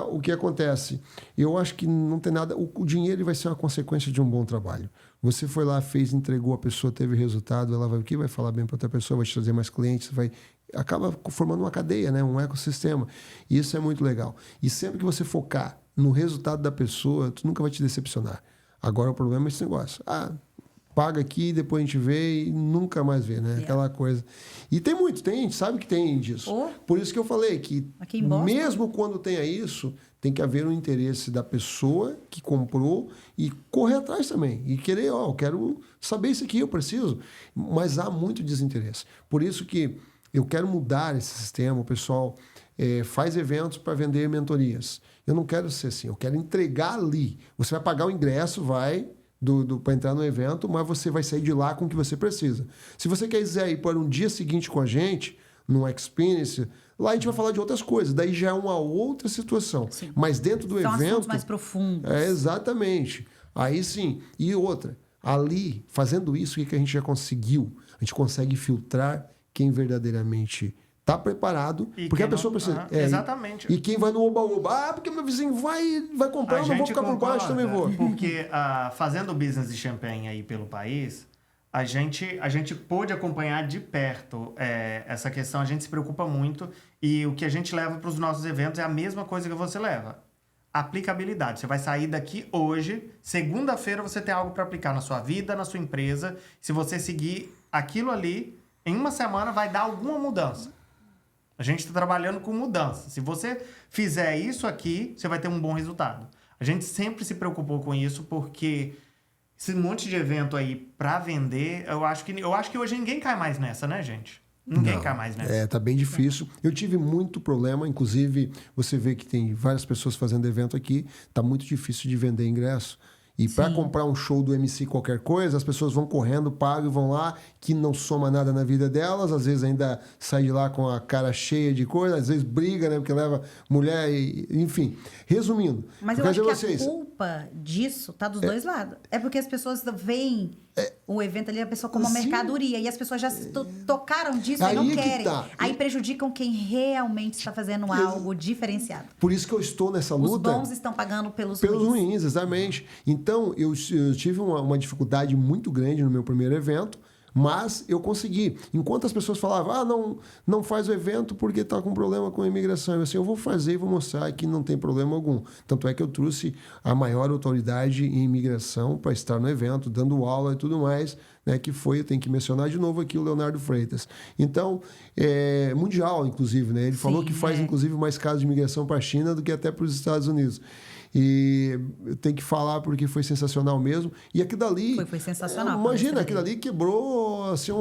O que acontece? Eu acho que não tem nada... O dinheiro ele vai ser uma consequência de um bom trabalho. Você foi lá, fez, entregou, a pessoa teve resultado, ela vai o quê? Vai falar bem para outra pessoa, vai te trazer mais clientes, acaba formando uma cadeia, né? Um ecossistema. E isso é muito legal. E sempre que você focar no resultado da pessoa, tu nunca vai te decepcionar. Agora o problema é esse negócio. Paga aqui, depois a gente vê e nunca mais vê, né? Aquela coisa. E tem muito, a gente sabe que tem disso. Por isso que eu falei que mesmo quando tenha isso, tem que haver um interesse da pessoa que comprou e correr atrás também. E querer, eu quero saber isso aqui, eu preciso. Mas há muito desinteresse. Por isso que eu quero mudar esse sistema, o pessoal faz eventos para vender mentorias. Eu não quero ser assim, eu quero entregar ali. Você vai pagar o ingresso, para entrar no evento, mas você vai sair de lá com o que você precisa. Se você quiser ir para um dia seguinte com a gente, no Experience, lá a gente vai falar de outras coisas. Daí já é uma outra situação. Sim. Mas dentro do São evento... assuntos mais profundos. Exatamente. Aí sim. E outra, ali, fazendo isso, o que a gente já conseguiu? A gente consegue filtrar quem verdadeiramente está preparado, E porque a quem pessoa não- precisa. exatamente. E quem vai no oba-oba, porque meu vizinho vai comprar, eu não vou ficar por baixo, também vou. Porque fazendo business de champanhe aí pelo país, a gente pôde acompanhar de perto essa questão, a gente se preocupa muito e o que a gente leva para os nossos eventos é a mesma coisa que você leva. Aplicabilidade. Você vai sair daqui hoje, segunda-feira você tem algo para aplicar na sua vida, na sua empresa. Se você seguir aquilo ali, em uma semana vai dar alguma mudança. A gente está trabalhando com mudança. Se você fizer isso aqui, você vai ter um bom resultado. A gente sempre se preocupou com isso porque esse monte de evento aí pra vender, eu acho que hoje ninguém cai mais nessa, né, gente? Ninguém cai mais nessa. Tá bem difícil. Eu tive muito problema, inclusive você vê que tem várias pessoas fazendo evento aqui, tá muito difícil de vender ingresso. E para comprar um show do MC qualquer coisa, as pessoas vão correndo, pagam e vão lá, que não soma nada na vida delas, às vezes ainda sai de lá com a cara cheia de coisa, às vezes briga, né, porque leva mulher, enfim. Resumindo, Mas eu acho que a culpa disso tá dos dois lados. É porque as pessoas veem o evento ali, a pessoa como uma mercadoria, e as pessoas já se tocaram disso e não querem. Aí prejudicam quem realmente está fazendo algo diferenciado. Por isso que eu estou nessa luta. Os bons estão pagando pelos ruins, exatamente. Então, eu tive uma dificuldade muito grande no meu primeiro evento, mas eu consegui. Enquanto as pessoas falavam, não faz o evento porque está com problema com a imigração. Eu assim, eu vou fazer e vou mostrar que não tem problema algum. Tanto é que eu trouxe a maior autoridade em imigração para estar no evento, dando aula e tudo mais, né, que foi, eu tenho que mencionar de novo aqui, o Leonardo Freitas. Então, mundial, inclusive, né? Ele falou que faz, inclusive, mais casos de imigração para a China do que até para os Estados Unidos. E eu tenho que falar porque foi sensacional mesmo. E aquilo dali... Foi sensacional. Imagina, aquilo ali quebrou assim,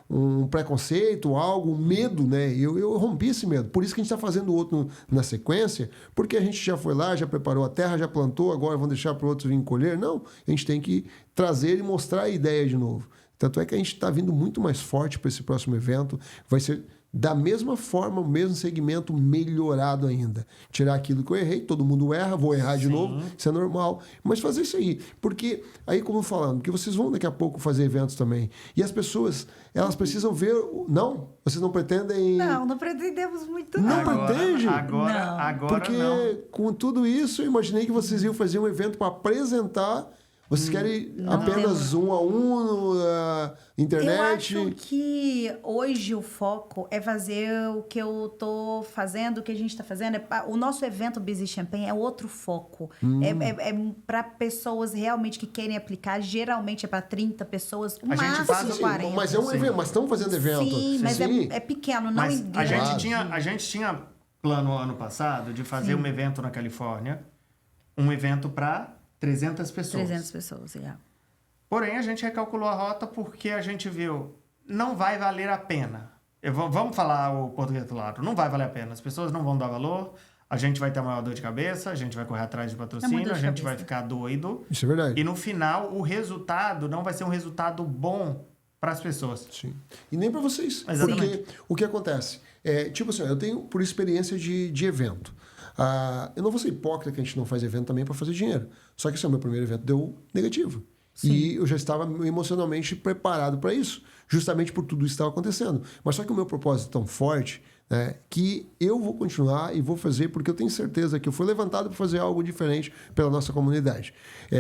um preconceito, algo, um medo, né? Eu rompi esse medo. Por isso que a gente está fazendo outro na sequência, porque a gente já foi lá, já preparou a terra, já plantou, agora vamos deixar para outros vir colher. Não, a gente tem que trazer e mostrar a ideia de novo. Tanto é que a gente está vindo muito mais forte para esse próximo evento. Vai ser... da mesma forma, o mesmo segmento melhorado ainda. Tirar aquilo que eu errei, todo mundo erra, vou errar de novo, isso é normal. Mas fazer isso aí. Porque, aí como falando, que vocês vão daqui a pouco fazer eventos também. E as pessoas, elas precisam ver... Não? Vocês não pretendem... Não pretendemos muito, não. Não pretende? Agora porque não. Com tudo isso, eu imaginei que vocês iam fazer um evento para apresentar... Vocês querem apenas um a um na internet? Eu acho que hoje o foco é fazer o que eu tô fazendo, o que a gente está fazendo. O nosso evento Busy Champagne é outro foco. É para pessoas realmente que querem aplicar. Geralmente é para 30 pessoas, o máximo 40. Mas é um evento, mas estão fazendo evento. Sim, mas é pequeno, não mas grande. A gente tinha plano ano passado de fazer um evento na Califórnia. Um evento para 300 pessoas. 300 pessoas, Porém, a gente recalculou a rota porque a gente viu, não vai valer a pena. Vamos falar o português do lado. Não vai valer a pena. As pessoas não vão dar valor, a gente vai ter a maior dor de cabeça, a gente vai correr atrás de patrocínio, a gente vai ficar doido. Isso é verdade. E no final, o resultado não vai ser um resultado bom para as pessoas. Sim. E nem para vocês. Exatamente. Porque o que acontece? Tipo assim, eu tenho por experiência de evento. Eu não vou ser hipócrita que a gente não faz evento também para fazer dinheiro. Só que esse é o meu primeiro evento, deu negativo. Sim. E eu já estava emocionalmente preparado para isso, justamente por tudo isso que estava acontecendo. Mas só que o meu propósito é tão forte, né, que eu vou continuar e vou fazer, porque eu tenho certeza que eu fui levantado para fazer algo diferente pela nossa comunidade.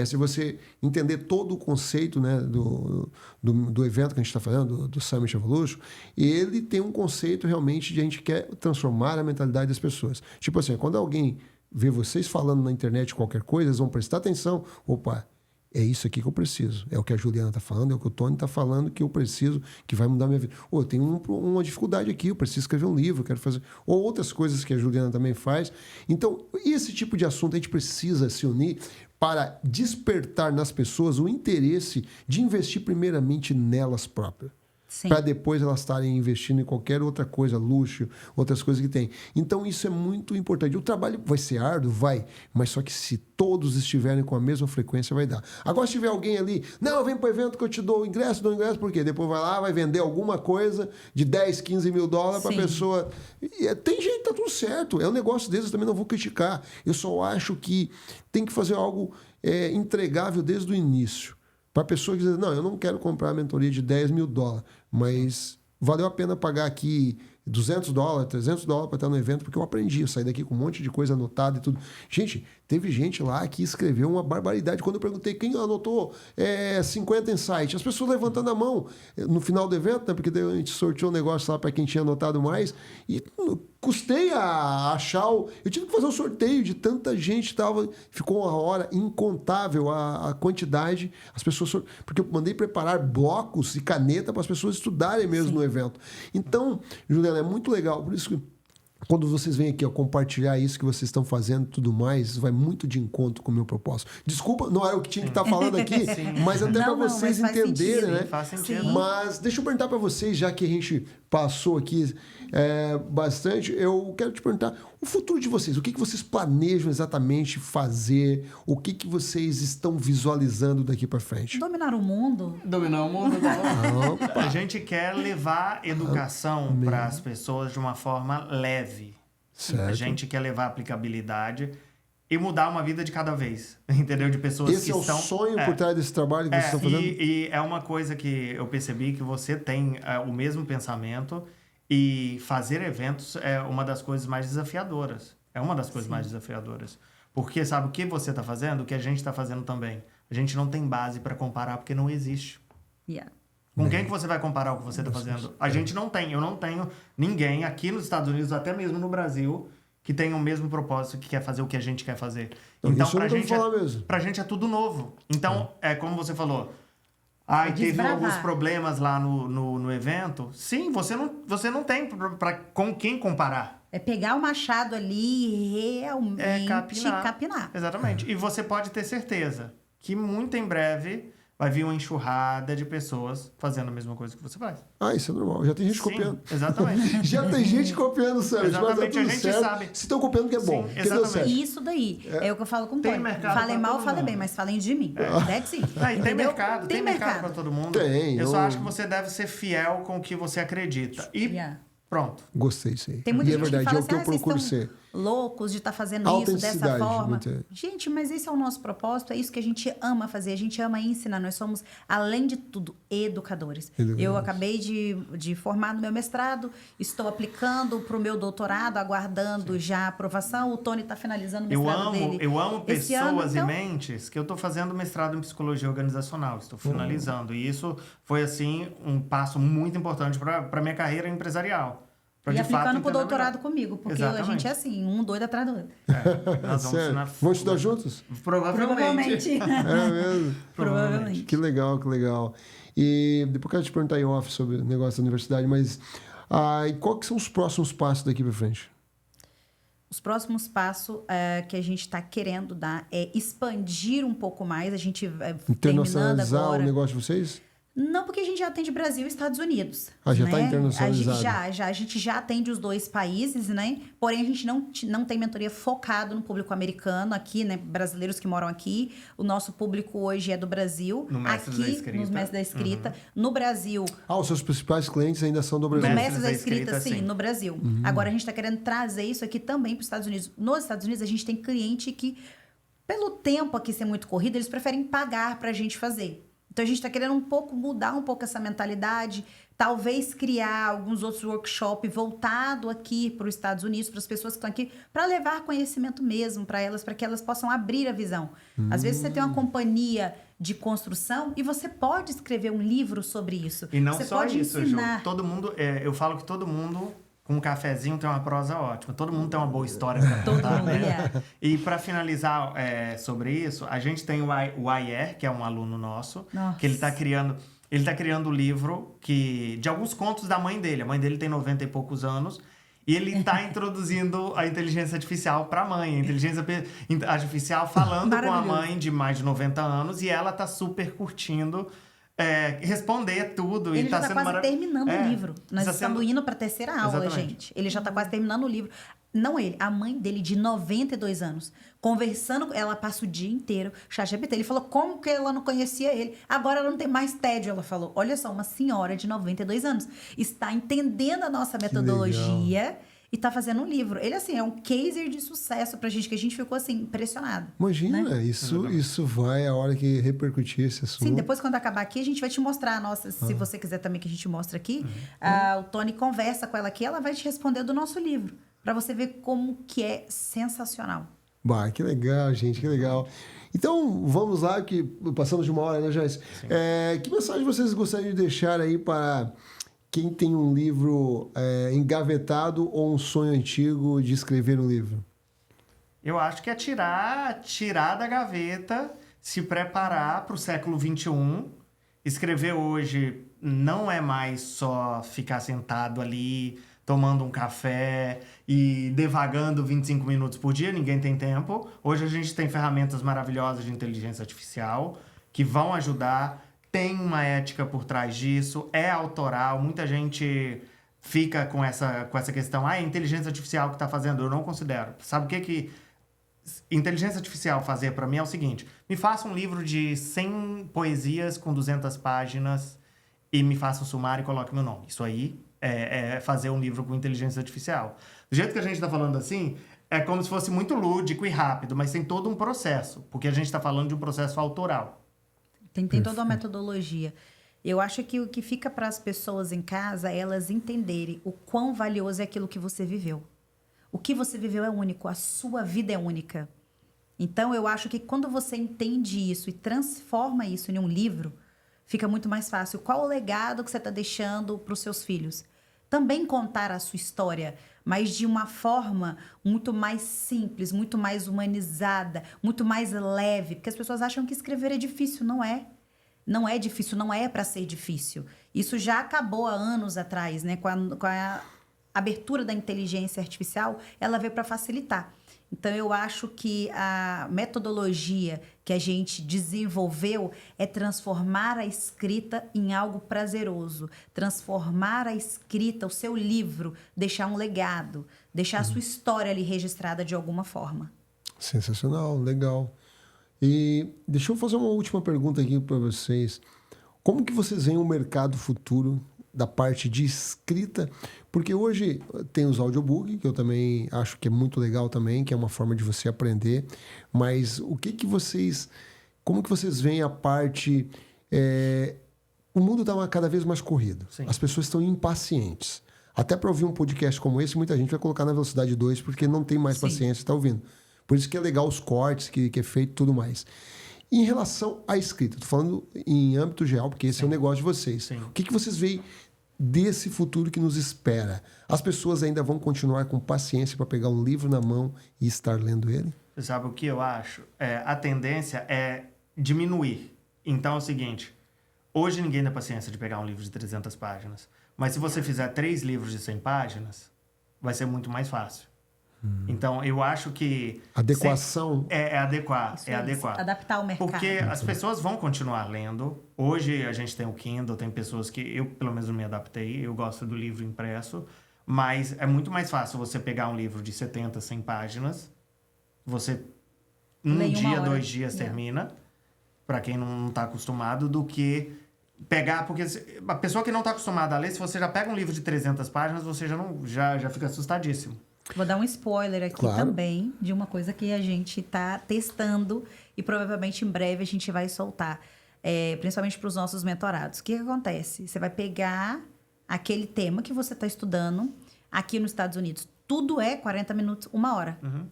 Se você entender todo o conceito, né, do evento que a gente está fazendo, do Summit Evolution, ele tem um conceito realmente de a gente quer transformar a mentalidade das pessoas. Tipo assim, quando alguém vê vocês falando na internet qualquer coisa, eles vão prestar atenção. Opa, é isso aqui que eu preciso. É o que a Juliana está falando, é o que o Tony está falando que eu preciso, que vai mudar minha vida. Eu tenho uma dificuldade aqui, eu preciso escrever um livro, eu quero fazer... Ou outras coisas que a Juliana também faz. Então, esse tipo de assunto a gente precisa se unir para despertar nas pessoas o interesse de investir primeiramente nelas próprias. Para depois elas estarem investindo em qualquer outra coisa, luxo, outras coisas que tem. Então isso é muito importante. O trabalho vai ser árduo? Vai. Mas só que se todos estiverem com a mesma frequência, vai dar. Agora se tiver alguém ali, não, vem para o evento que eu te dou ingresso, por quê? Depois vai lá, vai vender alguma coisa de 10, 15 mil dólares para a pessoa. Tem jeito, tá tudo certo. É um negócio deles, eu também não vou criticar. Eu só acho que tem que fazer algo entregável desde o início. Para a pessoa que diz, não, eu não quero comprar a mentoria de 10 mil dólares, mas valeu a pena pagar aqui $200, $300 para estar no evento, porque eu aprendi, eu saí daqui com um monte de coisa anotada e tudo. Gente, teve gente lá que escreveu uma barbaridade. Quando eu perguntei quem anotou 50 insights, as pessoas levantando a mão no final do evento, né, porque a gente sorteou um negócio lá para quem tinha anotado mais, e custei a achar... Eu tive que fazer um sorteio de tanta gente, ficou uma hora incontável a quantidade, as pessoas... Porque eu mandei preparar blocos e caneta para as pessoas estudarem mesmo no evento. Então, Juliana, é muito legal, por isso quando vocês vêm aqui, ó, compartilhar isso que vocês estão fazendo e tudo mais, isso vai muito de encontro com o meu propósito. Desculpa, não era o que tinha que estar falando aqui, mas até para vocês mas entenderem, sentido. né? Sim, faz sentido. Sim. Mas deixa eu perguntar para vocês, já que a gente passou aqui bastante, eu quero te perguntar o futuro de vocês. O que vocês planejam exatamente fazer? O que vocês estão visualizando daqui para frente? Dominar o mundo. Dominar o mundo. A gente quer levar educação para as pessoas de uma forma leve. Certo. A gente quer levar aplicabilidade e mudar uma vida de cada vez, entendeu? De pessoas Esse que é estão... o sonho por trás desse trabalho que vocês estão fazendo? E é uma coisa que eu percebi que você tem o mesmo pensamento e fazer eventos é uma das coisas mais desafiadoras. É uma das coisas mais desafiadoras. Porque sabe o que você está fazendo? O que a gente está fazendo também. A gente não tem base para comparar porque não existe. Yeah. Com quem que você vai comparar o que você está fazendo? A gente não tem. Eu não tenho ninguém aqui nos Estados Unidos, até mesmo no Brasil, que tenha o mesmo propósito, que quer fazer o que a gente quer fazer. Então, isso eu pra nunca gente, ouvi falar mesmo. pra gente é tudo novo. Então, é como você falou. Ai, teve Desbravar. alguns problemas lá no evento. Sim, você não tem com quem comparar. É pegar o machado ali e realmente capinar. Exatamente. E você pode ter certeza que muito em breve vai vir uma enxurrada de pessoas fazendo a mesma coisa que você faz. Ah, isso é normal. Já tem gente Sim, copiando. exatamente. Já tem gente copiando, Sérgio. Exatamente, mas a gente certo. sabe. Se estão copiando, que é bom. Sim, Que deu exatamente. certo. Isso daí. É o que eu falo com o Tem Tony. mercado Falem pra mal, todo falem mundo. bem, mas falem de mim. That's it. Ah, e tem Entendeu? mercado, tem mercado para todo mundo. Tem, Eu só eu- acho que você deve ser fiel com o que você acredita. E Yeah. pronto. Gostei disso aí. Tem muita E é gente verdade, que fala é o que eu assim, vocês procuro estão ser. loucos de estar fazendo isso dessa Autenticidade, forma. muita- Gente, mas esse é o nosso propósito, é isso que a gente ama fazer, a gente ama ensinar. Nós somos, além de tudo, educadores. Eu acabei de formar no meu mestrado, estou aplicando para o meu doutorado, aguardando já a aprovação. O Tony está finalizando o mestrado dele. Eu amo esse pessoas ano, então. e mentes, que eu estou fazendo mestrado em psicologia organizacional, estou finalizando. E isso foi, assim, um passo muito importante para minha carreira empresarial. Pra, E de aplicando fato, para o entender doutorado melhor. comigo, porque Exatamente. a gente é assim, um doido atrás do outro. Nós vamos Sério? ensinar... Vamos estudar juntos? Provavelmente. É mesmo? Provavelmente. Que legal, que legal. E depois eu quero te perguntar em off sobre o negócio da universidade, mas e qual que são os próximos passos daqui para frente? Os próximos passos que a gente está querendo dar é expandir um pouco mais. A gente terminando Internacionalizar agora. o negócio de vocês? Não, porque a gente já atende Brasil e Estados Unidos. Ah, já né? tá internacionalizado. A gente já atende os dois países, né? Porém, a gente não tem mentoria focado no público americano aqui, né? Brasileiros que moram aqui. O nosso público hoje é do Brasil. No Mestres da aqui, Escrita. nos Mestres da Escrita. No Brasil, Os seus principais clientes ainda são do no Brasil. Mestres da Escrita, Escrita, sim, sim. no Brasil. Agora, a gente está querendo trazer isso aqui também para os Estados Unidos. Nos Estados Unidos, a gente tem cliente que, pelo tempo aqui ser muito corrido, eles preferem pagar para a gente fazer. Então, a gente está querendo mudar um pouco essa mentalidade, talvez criar alguns outros workshops voltado aqui para os Estados Unidos, para as pessoas que estão aqui, para levar conhecimento mesmo para elas, para que elas possam abrir a visão. Às vezes, você tem uma companhia de construção e você pode escrever um livro sobre isso. E não você só pode isso, ensinar. Ju. Todo mundo, eu falo que todo mundo com um cafezinho tem uma prosa ótima. Todo mundo tem uma boa história para Todo contar, mundo, né? yeah. E para finalizar sobre isso, a gente tem o Ayer, que é um aluno nosso, Nossa. que ele está criando um livro de alguns contos da mãe dele. A mãe dele tem 90 e poucos anos. E ele está introduzindo a inteligência artificial para a mãe. A inteligência artificial falando com a mãe de mais de 90 anos. E ela está super curtindo responder tudo. Ele e já está quase terminando o livro. Nós está estamos indo para a terceira aula, Exatamente. gente. Ele já está quase terminando o livro. Não ele, a mãe dele, de 92 anos. Conversando, ela passa o dia inteiro, ChatGPT. Ele falou como que ela não conhecia ele. Agora ela não tem mais tédio, ela falou. Olha só, uma senhora de 92 anos está entendendo a nossa metodologia e está fazendo um livro. Ele, assim, é um case de sucesso pra gente, que a gente ficou, assim, impressionado. Imagina, né? isso vai a hora que repercutir esse assunto. Sim, depois quando acabar aqui, a gente vai te mostrar a nossa, se você quiser também que a gente mostre aqui, o Tony conversa com ela aqui, ela vai te responder do nosso livro, para você ver como que é sensacional. Bah, que legal, gente, que legal. Então, vamos lá, que passamos de uma hora, né, Joyce? Que mensagem vocês gostariam de deixar aí para quem tem um livro engavetado ou um sonho antigo de escrever um livro? Eu acho que é tirar da gaveta, se preparar para o século XXI. Escrever hoje não é mais só ficar sentado ali tomando um café e devagando 25 minutos por dia, ninguém tem tempo. Hoje a gente tem ferramentas maravilhosas de inteligência artificial que vão ajudar, tem uma ética por trás disso, é autoral, muita gente fica com essa questão, é inteligência artificial que está fazendo, eu não considero. Sabe o que inteligência artificial fazer para mim é o seguinte, me faça um livro de 100 poesias com 200 páginas e me faça um sumário e coloque meu nome. Isso aí é fazer um livro com inteligência artificial. Do jeito que a gente está falando assim, é como se fosse muito lúdico e rápido, mas tem todo um processo, porque a gente está falando de um processo autoral. Tem toda uma metodologia. Eu acho que o que fica para as pessoas em casa é elas entenderem o quão valioso é aquilo que você viveu. O que você viveu é único, a sua vida é única. Então, eu acho que quando você entende isso e transforma isso em um livro, fica muito mais fácil. Qual o legado que você está deixando para os seus filhos? Também contar a sua história, mas de uma forma muito mais simples, muito mais humanizada, muito mais leve. Porque as pessoas acham que escrever é difícil. Não é. Não é difícil, não é para ser difícil. Isso já acabou há anos atrás, né? Com a abertura da inteligência artificial, ela veio para facilitar. Então, eu acho que a metodologia que a gente desenvolveu é transformar a escrita em algo prazeroso. Transformar a escrita, o seu livro, deixar um legado, deixar a sua história ali registrada de alguma forma. Sensacional, legal. E deixa eu fazer uma última pergunta aqui para vocês. Como que vocês veem o mercado futuro da parte de escrita? Porque hoje tem os audiobooks, que eu também acho que é muito legal também, que é uma forma de você aprender. Mas o que vocês... Como que vocês veem a parte... o mundo está cada vez mais corrido. Sim. As pessoas estão impacientes. Até para ouvir um podcast como esse, muita gente vai colocar na velocidade 2 porque não tem mais paciência, está ouvindo. Por isso que é legal os cortes que é feito e tudo mais. Em relação à escrita, estou falando em âmbito geral, porque esse é o negócio de vocês. Sim. O que vocês veem desse futuro que nos espera? As pessoas ainda vão continuar com paciência para pegar um livro na mão e estar lendo ele? Você sabe o que eu acho? A tendência é diminuir. Então é o seguinte, hoje ninguém dá paciência de pegar um livro de 300 páginas. Mas se você fizer 3 livros de 100 páginas, vai ser muito mais fácil. Então, eu acho que... Adequação. É adequar. Isso é adequar. Adaptar o mercado. Porque as pessoas vão continuar lendo. Hoje a gente tem o Kindle, tem pessoas que... Eu, pelo menos, não me adaptei. Eu gosto do livro impresso. Mas é muito mais fácil você pegar um livro de 70, 100 páginas. Você, num dia, 2 dias, termina. Para quem não está acostumado, do que... pegar, porque a pessoa que não está acostumada a ler, se você já pega um livro de 300 páginas, você já fica assustadíssimo. Vou dar um spoiler aqui também de uma coisa que a gente está testando e provavelmente em breve a gente vai soltar, principalmente para os nossos mentorados. O que acontece? Você vai pegar aquele tema que você está estudando aqui nos Estados Unidos. Tudo é 40 minutos, 1 hora. Uhum.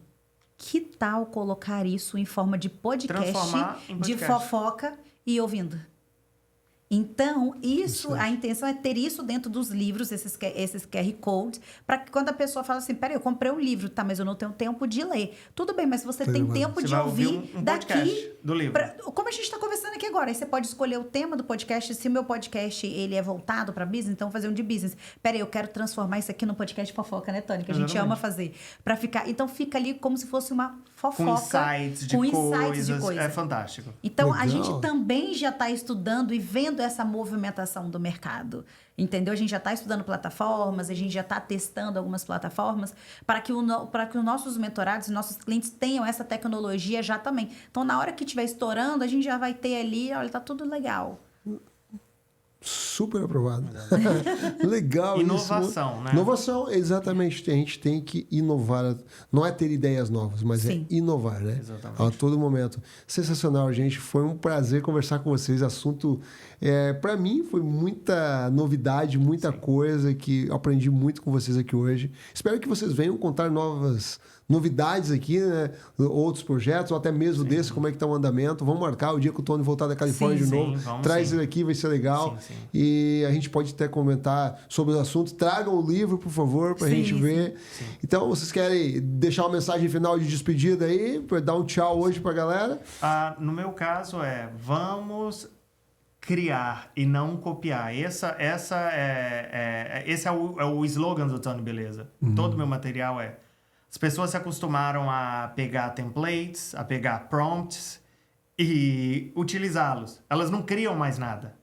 Que tal colocar isso em forma de podcast, de fofoca e ouvindo? Então, a intenção é ter isso dentro dos livros, esses QR Codes, para que quando a pessoa fala assim, peraí, eu comprei um livro, tá, mas eu não tenho tempo de ler. Tudo bem, mas você tem tempo de ouvir daqui do livro. Como a gente está conversando aqui agora, aí você pode escolher o tema do podcast. Se o meu podcast ele é voltado para business, então fazer um de business. Peraí, eu quero transformar isso aqui no podcast de fofoca, né, Tony? Que a gente ama fazer. Para ficar. Então fica ali como se fosse uma fofoca. Com insights de coisas. É fantástico. Então a gente também já está estudando e vendo essa movimentação do mercado, entendeu? A gente já está estudando plataformas, a gente já está testando algumas plataformas para que os nossos mentorados, nossos clientes tenham essa tecnologia já também. Então, na hora que estiver estourando, a gente já vai ter ali, olha, tá tudo legal. Super aprovado. Legal. Inovação, isso. Né? Inovação, exatamente. A gente tem que inovar. Não é ter ideias novas, mas é inovar, né? Exatamente. A todo momento. Sensacional, gente. Foi um prazer conversar com vocês. Assunto, para mim, foi muita novidade, muita coisa que eu aprendi muito com vocês aqui hoje. Espero que vocês venham contar novas novidades aqui, né? Outros projetos, ou até mesmo desse, como é que tá o andamento. Vamos marcar o dia que o Tony voltar da Califórnia de novo. Traz ele aqui, vai ser legal. Sim. E a gente pode até comentar sobre os assuntos. Tragam o livro, por favor, pra gente ver. Sim. Então, vocês querem deixar uma mensagem final de despedida aí, para dar um tchau hoje pra galera? No meu caso vamos criar e não copiar. Esse é o slogan do Tony Beleza. Todo o meu material é... As pessoas se acostumaram a pegar templates, a pegar prompts e utilizá-los. Elas não criam mais nada.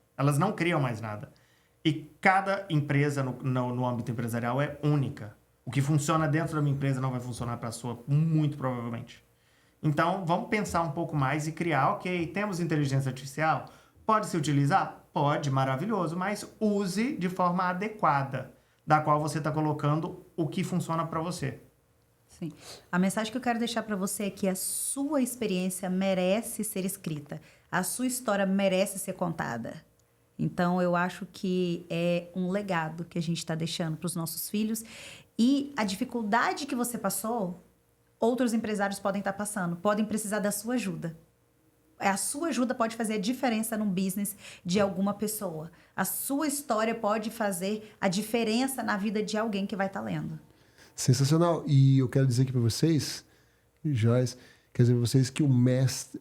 E cada empresa no âmbito empresarial é única. O que funciona dentro da minha empresa não vai funcionar para a sua, muito provavelmente. Então, vamos pensar um pouco mais e criar, ok, temos inteligência artificial, pode se utilizar? Pode, maravilhoso, mas use de forma adequada, da qual você está colocando o que funciona para você. Sim. A mensagem que eu quero deixar para você é que a sua experiência merece ser escrita. A sua história merece ser contada. Então, eu acho que é um legado que a gente está deixando para os nossos filhos. E a dificuldade que você passou, outros empresários podem estar passando, podem precisar da sua ajuda. A sua ajuda pode fazer a diferença num business de alguma pessoa. A sua história pode fazer a diferença na vida de alguém que vai estar lendo. Sensacional. E eu quero dizer aqui para vocês, Joyce, quer dizer para vocês que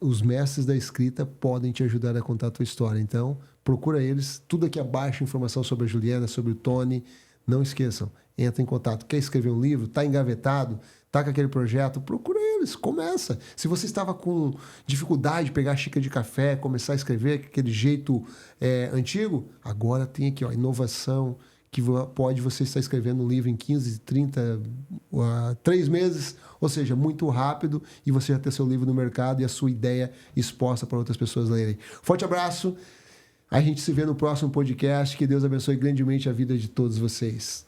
os mestres da escrita podem te ajudar a contar a tua história. Então, procura eles. Tudo aqui abaixo, informação sobre a Juliana, sobre o Tony. Não esqueçam, entra em contato. Quer escrever um livro? Está engavetado? Está com aquele projeto? Procura eles, começa. Se você estava com dificuldade de pegar a xícara de café, começar a escrever com aquele jeito antigo, agora tem aqui, ó, inovação, que pode você estar escrevendo um livro em 15, 30, 3 meses, ou seja, muito rápido, e você já ter seu livro no mercado e a sua ideia exposta para outras pessoas lerem. Forte abraço, a gente se vê no próximo podcast, que Deus abençoe grandemente a vida de todos vocês.